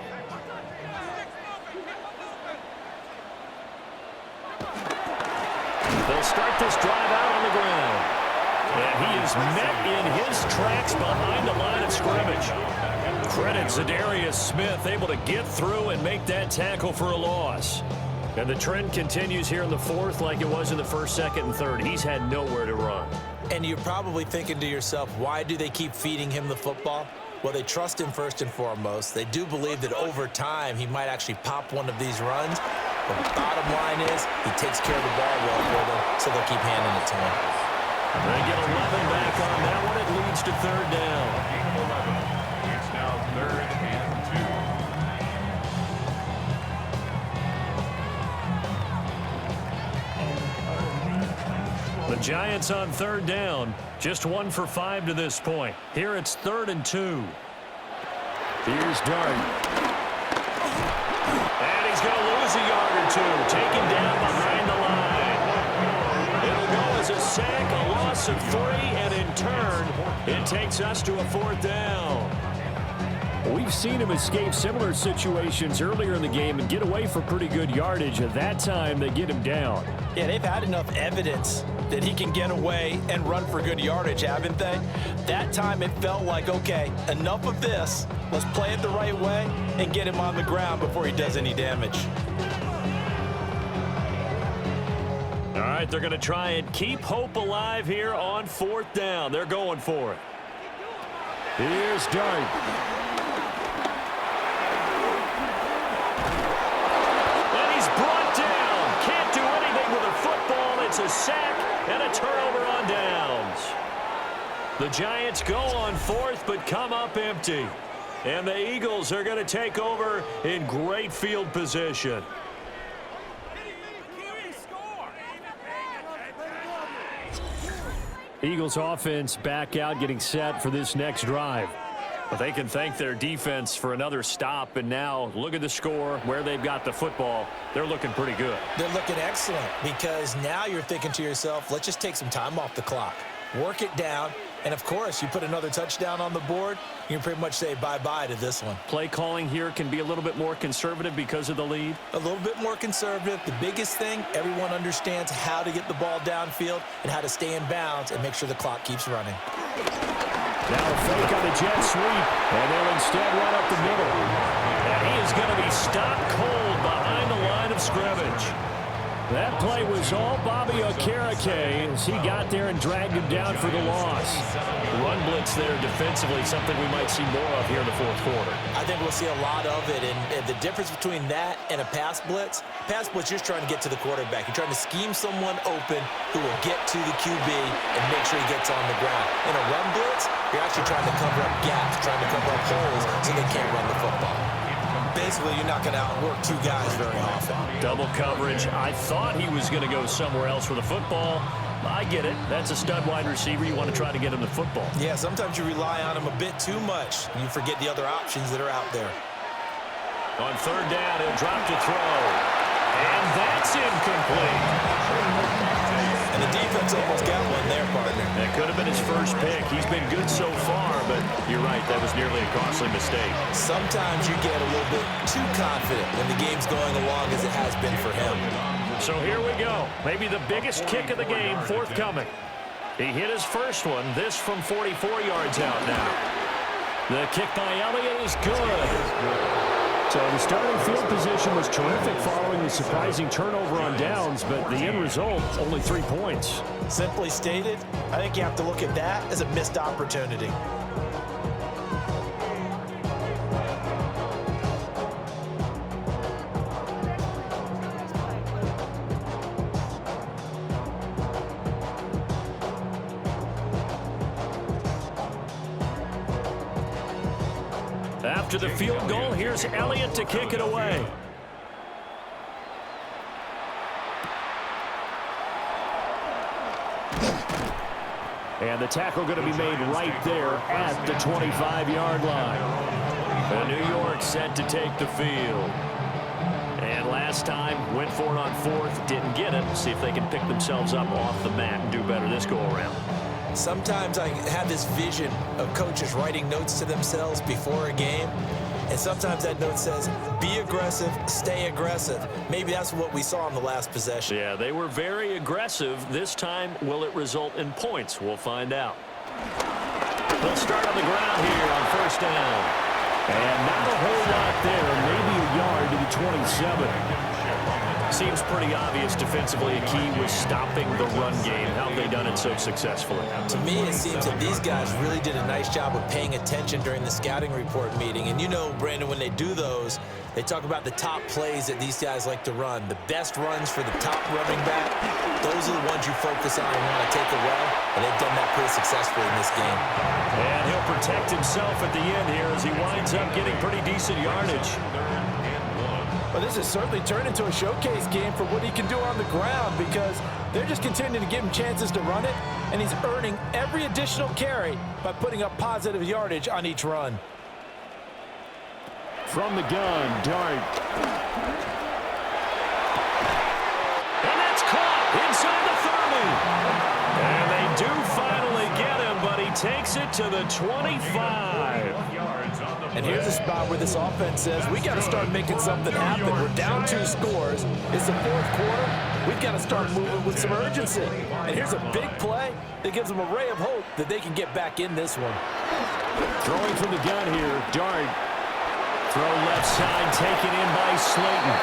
Speaker 2: They'll start this drive out on the ground. And he is met in his tracks behind the line of scrimmage. Credit Zadarius Smith, able to get through and make that tackle for a loss. And the trend continues here in the fourth like it was in the first, second, and third. He's had nowhere to run.
Speaker 5: And you're probably thinking to yourself, why do they keep feeding him the football? Well, they trust him first and foremost. They do believe that over time he might actually pop one of these runs. The bottom line is he takes care of the ball well for them, so they'll keep handing it to him.
Speaker 2: They get 11 back on that one. It leads to third down.
Speaker 1: It's now 3rd and 2.
Speaker 2: The Giants on third down. Just 1 for 5 to this point. Here it's 3rd and 2. Here's Dart. And he's going to lose a yard or 2. Taken down behind the line. It'll go as a sack, a loss of 3, and in turn, it takes us to a 4th down. We've seen him escape similar situations earlier in the game and get away for pretty good yardage. At that time, they get him down.
Speaker 5: Yeah, they've had enough evidence that he can get away and run for good yardage, haven't they? That time it felt like, okay, enough of this. Let's play it the right way and get him on the ground before he does any damage.
Speaker 2: All right, they're going to try and keep hope alive here on 4th down. They're going for it. Here's Dart. The Giants go on fourth, but come up empty. And the Eagles are going to take over in great field position. Eagles offense back out, getting set for this next drive. But they can thank their defense for another stop, and now look at the score, where they've got the football. They're looking pretty good.
Speaker 5: They're looking excellent because now you're thinking to yourself, let's just take some time off the clock, work it down, and of course, you put another touchdown on the board, you can pretty much say bye-bye to this one.
Speaker 2: Play calling here can be a little bit more conservative because of the lead.
Speaker 5: A little bit more conservative. The biggest thing, everyone understands how to get the ball downfield and how to stay in bounds and make sure the clock keeps running.
Speaker 2: Now a fake on the jet sweep, and they'll instead run up the middle. And he is going to be stopped cold behind the line of scrimmage. That play was all Bobby Okereke as he got there and dragged him down for the loss. Run blitz there defensively, something we might see more of here in the fourth quarter.
Speaker 5: I think we'll see a lot of it, and the difference between that and a pass blitz, you're trying to get to the quarterback. You're trying to scheme someone open who will get to the QB and make sure he gets on the ground. In a run blitz, you're actually trying to cover up gaps, trying to cover up holes so they can't run the football. Basically, you're not going to outwork two guys very often.
Speaker 2: Double coverage. I thought he was going to go somewhere else with the football. I get it. That's a stud wide receiver. You want to try to get him the football.
Speaker 5: Yeah, sometimes you rely on him a bit too much, and you forget the other options that are out there.
Speaker 2: On third down, he'll drop to throw. And that's incomplete.
Speaker 5: And the defense almost got one there, partner.
Speaker 2: That could have been his first pick. He's been good so far, but you're right, that was nearly a costly mistake.
Speaker 5: Sometimes you get a little bit too confident when the game's going along as it has been for him.
Speaker 2: So here we go. Maybe the biggest kick of the game forthcoming. He hit his first one, this from 44 yards out now. The kick by Elliott is good. So the starting field position was terrific following the surprising turnover on downs, but the end result, only 3 points.
Speaker 5: Simply stated, I think you have to look at that as a missed opportunity.
Speaker 2: After the field goal, here's Elliott to kick it away. And the tackle going to be made right there at the 25-yard line. And New York set to take the field. And last time, went for it on fourth, didn't get it. See if they can pick themselves up off the mat and do better this go-around.
Speaker 5: Sometimes I have this vision of coaches writing notes to themselves before a game, and sometimes that note says, be aggressive, stay aggressive. Maybe that's what we saw in the last possession.
Speaker 2: Yeah, they were very aggressive. This time, will it result in points? We'll find out. They'll start on the ground here on first down. And not a whole lot there, maybe a yard to the 27. Seems pretty obvious defensively a key was stopping the run game. How have they done it so successfully?
Speaker 5: To me, it seems that these guys really did a nice job of paying attention during the scouting report meeting. And you know, Brandon, when they do those, they talk about the top plays that these guys like to run. The best runs for the top running back, those are the ones you focus on and want to take away. And they've done that pretty successfully in this game.
Speaker 2: And he'll protect himself at the end here as he winds up getting pretty decent yardage.
Speaker 4: Well, this has certainly turned into a showcase game for what he can do on the ground because they're just continuing to give him chances to run it, and he's earning every additional carry by putting up positive yardage on each run.
Speaker 2: From the gun, Dart. And that's caught inside the 30. And they do finally get him, but he takes it to the 25.
Speaker 4: And here's a spot where this offense says, we got to start making something happen. We're down 2 scores. It's the fourth quarter. We've got to start moving with some urgency. And here's a big play that gives them a ray of hope that they can get back in this one.
Speaker 2: Throwing from the gun here, Dart. Throw left side, taken in by Slayton.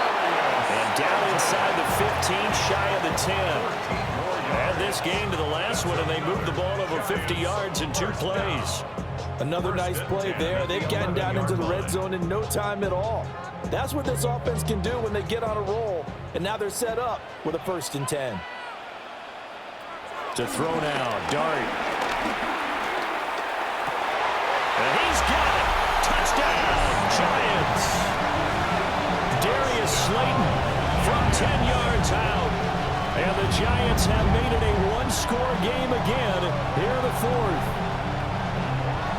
Speaker 2: And down inside the 15, shy of the 10. Add this game to the last one, and they moved the ball over 50 yards in 2 plays.
Speaker 4: Another nice play there. They've gotten down into the red zone in no time at all. That's what this offense can do when they get on a roll. And now they're set up with a 1st and 10.
Speaker 2: To throw now, Dart. And he's got it. Touchdown, Giants. Darius Slayton from 10 yards out. And the Giants have made it a one-score game again here in the fourth.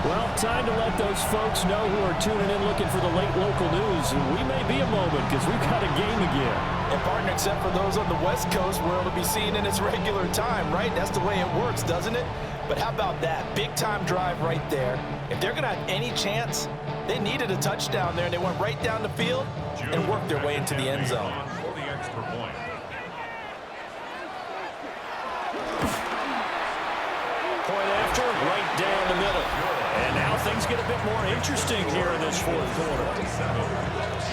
Speaker 2: Well, time to let those folks know who are tuning in looking for the late local news. We may be a moment because we've got a game again.
Speaker 3: And partner, except for those on the West Coast, where it'll be seen in its regular time, right? That's the way it works, doesn't it? But how about that? Big-time drive right there. If they're going to have any chance, they needed a touchdown there, and they went right down the field and worked their way into the end zone.
Speaker 1: For the extra point.
Speaker 2: Point after, right down the middle. And now things get a bit more interesting here in this fourth quarter.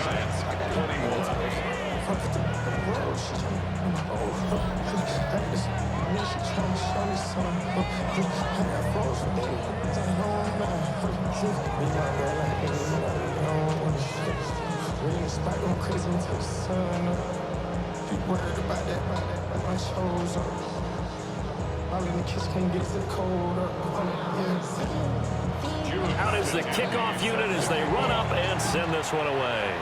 Speaker 1: Giants 21.
Speaker 2: Out is the kickoff unit as they run up and send this one away.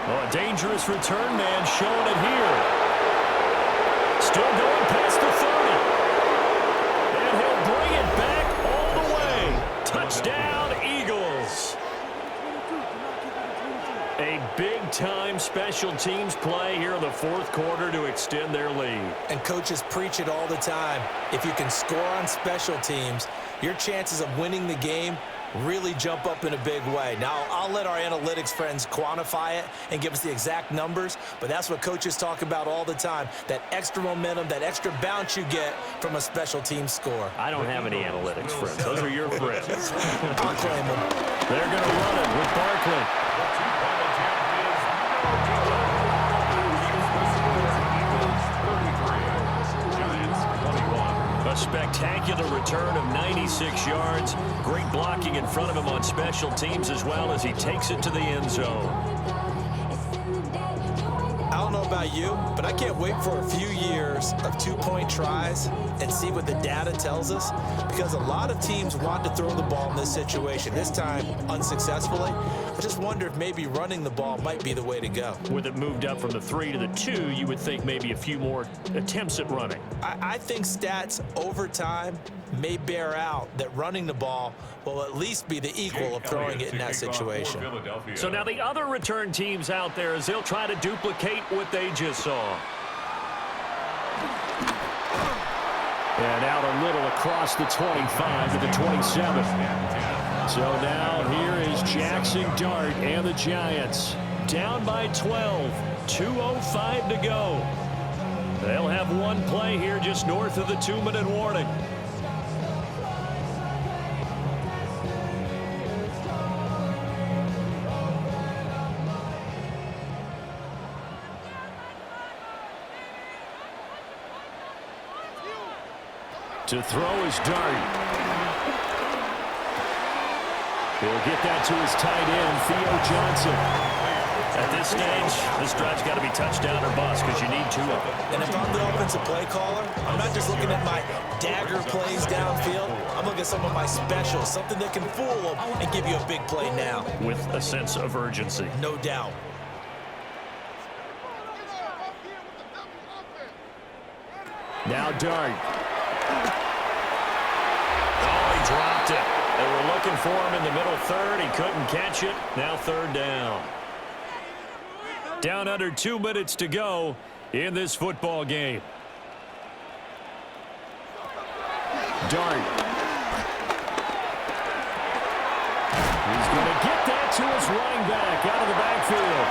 Speaker 2: Oh, a dangerous return man showing it here. Still going past the 30. And he'll bring it back all the way. Touchdown, Eagles. A big-time special teams play here in the fourth quarter to extend their lead.
Speaker 5: And coaches preach it all the time. If you can score on special teams, your chances of winning the game really jump up in a big way. Now, I'll let our analytics friends quantify it and give us the exact numbers, but that's what coaches talk about all the time, that extra momentum, that extra bounce you get from a special team score.
Speaker 2: I don't have any analytics friends. Those are your friends.
Speaker 5: I'll claim them.
Speaker 2: They're going to run it with Barkley. A spectacular return of 96 yards. Great blocking in front of him on special teams as well as he takes it to the end zone.
Speaker 5: I don't know about you, but I can't wait for a few years of two-point tries and see what the data tells us, because a lot of teams want to throw the ball in this situation, this time unsuccessfully. I just wonder if maybe running the ball might be the way to go.
Speaker 2: With it moved up from the 3 to the 2, you would think maybe a few more attempts at running.
Speaker 5: I think stats over time may bear out that running the ball will at least be the equal of throwing it in that situation.
Speaker 2: So now the other return teams out there as they'll try to duplicate what they just saw. And out a little across the 25 to the 27. So now here is Jackson Dart and the Giants down by 12. 2:05 to go. They'll have one play here just north of the 2-minute warning. To throw is Dart. He'll get that to his tight end, Theo Johnson. At this stage, this drive's got to be touchdown or bust because you need two of them.
Speaker 5: And if I'm the offensive play caller, I'm not just looking at my dagger plays downfield. I'm looking at some of my specials, something that can fool them and give you a big play now.
Speaker 2: With a sense of urgency.
Speaker 5: No doubt.
Speaker 2: Now Dart. Oh, he dropped it. They were looking for him in the middle third. He couldn't catch it. Now third down. Down under 2 minutes to go in this football game. Dart. He's going to get that to his running back out of the backfield.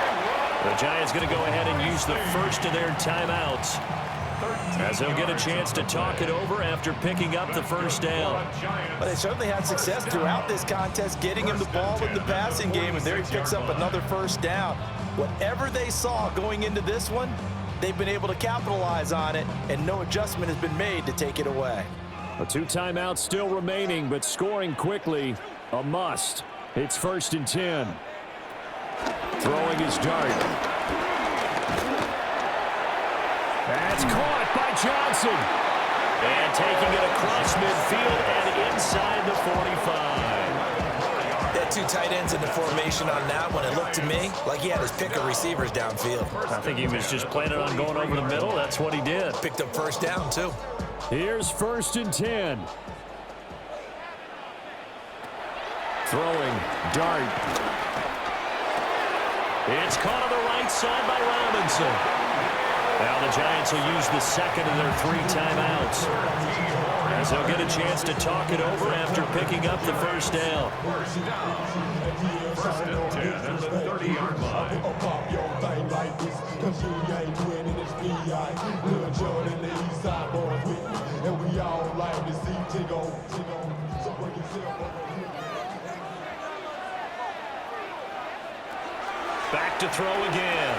Speaker 2: The Giants going to go ahead and use the first of their timeouts, as they'll get a chance to talk it over after picking up the first down.
Speaker 3: But they certainly had success throughout this contest, getting him the ball in the passing game, and there he picks up another first down. Whatever they saw going into this one, they've been able to capitalize on it, and no adjustment has been made to take it away.
Speaker 2: A 2 timeouts still remaining, but scoring quickly, a must. It's 1st and 10. Throwing his Dart. That's caught by Johnson. And taking it across midfield and inside the 45.
Speaker 3: They had 2 tight ends in the formation on that one. It looked to me like he had his pick of receivers downfield.
Speaker 2: I think he was just planning on going over the middle. That's what he did.
Speaker 3: Picked up first down, too.
Speaker 2: Here's 1st and 10. Throwing, dart. It's caught on the right side by Robinson. Now the Giants will use the second of their 3 timeouts, as they'll get a chance to talk it over after picking up the first down.
Speaker 1: 1st and 10 at the 30-yard line.
Speaker 2: Back to throw again.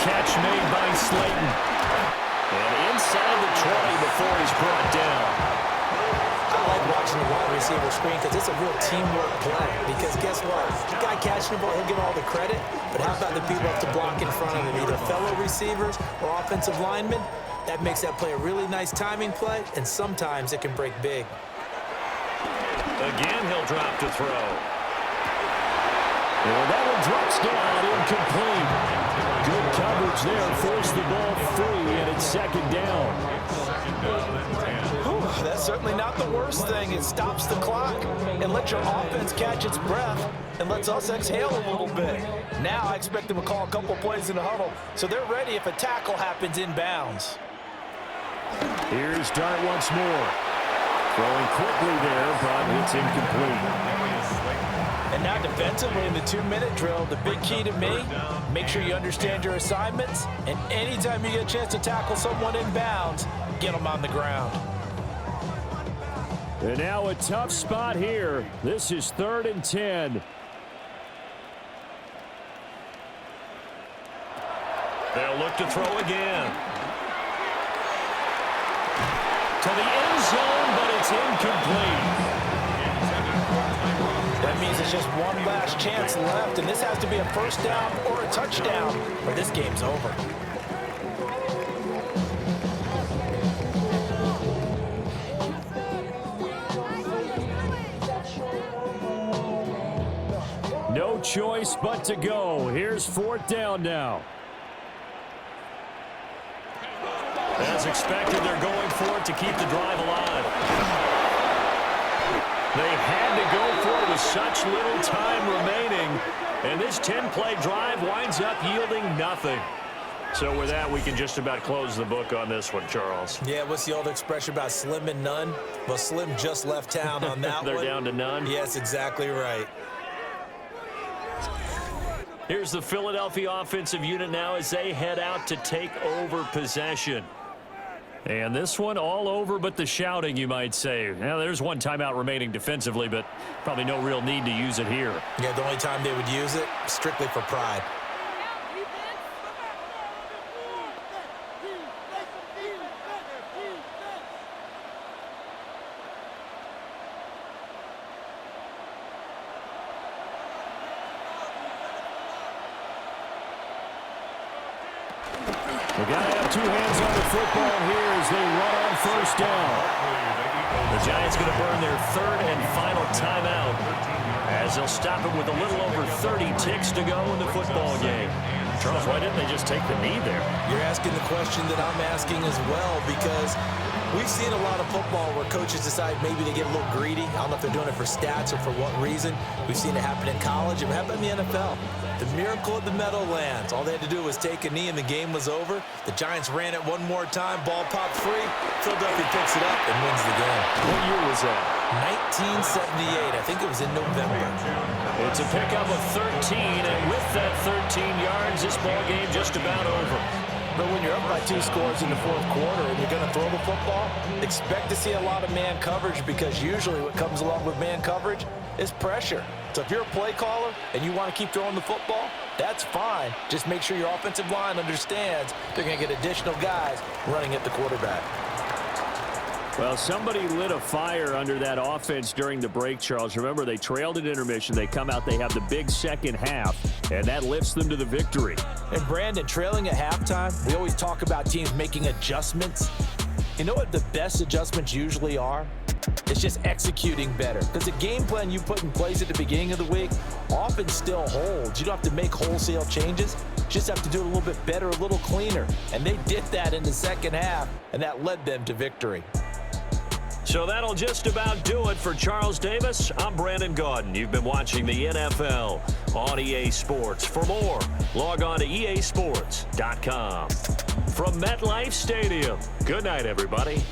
Speaker 2: Catch made by Slayton. And inside the 20 before he's brought down.
Speaker 5: I like watching the wide receiver screen because it's a real teamwork play. Because guess what? The guy catching the ball, he'll get all the credit. But how about the people up to block in front of him, either fellow receivers or offensive linemen? That makes that play a really nice timing play, and sometimes it can break big.
Speaker 2: Again, he'll drop to throw. And that one drops down, incomplete. Good coverage there, forced the ball free, and it's 2nd down.
Speaker 3: Whew, that's certainly not the worst thing. It stops the clock and lets your offense catch its breath and lets us exhale a little bit. Now I expect them to call a couple plays in the huddle, so they're ready if a tackle happens inbounds.
Speaker 2: Here's Dart once more. Throwing quickly there, but it's incomplete.
Speaker 3: And now defensively in the 2-minute drill, the big key to me, make sure you understand your assignments, and anytime you get a chance to tackle someone in bounds, get them on the ground.
Speaker 2: And now a tough spot here. This is 3rd and 10. They'll look to throw again. To the end zone, but it's incomplete.
Speaker 3: That means it's just one last chance left, and this has to be a first down or a touchdown, or this game's over.
Speaker 2: No choice but to go. Here's 4th down now. As expected, they're going for it to keep the drive alive. They had to go for it with such little time remaining, and this 10-play drive winds up yielding nothing. So with that, we can just about close the book on this one, Charles.
Speaker 3: Yeah, what's the old expression about slim and none? Well, Slim just left town on that
Speaker 2: They're
Speaker 3: one.
Speaker 2: down to none?
Speaker 3: Yes, exactly right.
Speaker 2: Here's the Philadelphia offensive unit now as they head out to take over possession. And this one all over but the shouting, you might say. Now, there's one timeout remaining defensively, but probably no real need to use it here.
Speaker 3: Yeah, the only time they would use it, strictly for pride.
Speaker 2: We got to have 2 hands on the football here as they run on 1st down. The Giants going to burn their 3rd and final timeout as they'll stop it with a little over 30 ticks to go in the football game. Charles, why didn't they just take the knee there?
Speaker 3: You're asking the question that I'm asking as well, because we've seen a lot of football where coaches decide maybe they get a little greedy. I don't know if they're doing it for stats or for what reason. We've seen it happen in college. It happened in the NFL. The miracle of the Meadowlands. All they had to do was take a knee and the game was over. The Giants ran it one more time. Ball popped free. Philadelphia picks it up and wins the game.
Speaker 2: What year was that?
Speaker 3: 1978. I think it was in November.
Speaker 2: It's a pickup of 13, and with that 13 yards, this ball game just about over.
Speaker 3: But when you're up by 2 scores in the 4th quarter and you're going to throw the football, expect to see a lot of man coverage, because usually what comes along with man coverage is pressure. So if you're a play caller and you want to keep throwing the football, that's fine. Just make sure your offensive line understands they're going to get additional guys running at the quarterback.
Speaker 2: Well, somebody lit a fire under that offense during the break, Charles. Remember, they trailed at intermission. They come out, they have the big second half, and that lifts them to the victory.
Speaker 3: And Brandon, trailing at halftime, we always talk about teams making adjustments.
Speaker 4: You know what the best adjustments usually are? It's just executing better. Because the game plan you put in place at the beginning of the week often still holds. You don't have to make wholesale changes. You just have to do it a little bit better, a little cleaner. And they did that in the second half, and that led them to victory.
Speaker 2: So that'll just about do it for Charles Davis. I'm Brandon Gaudin. You've been watching the NFL on EA Sports. For more, log on to easports.com. From MetLife Stadium, good night, everybody.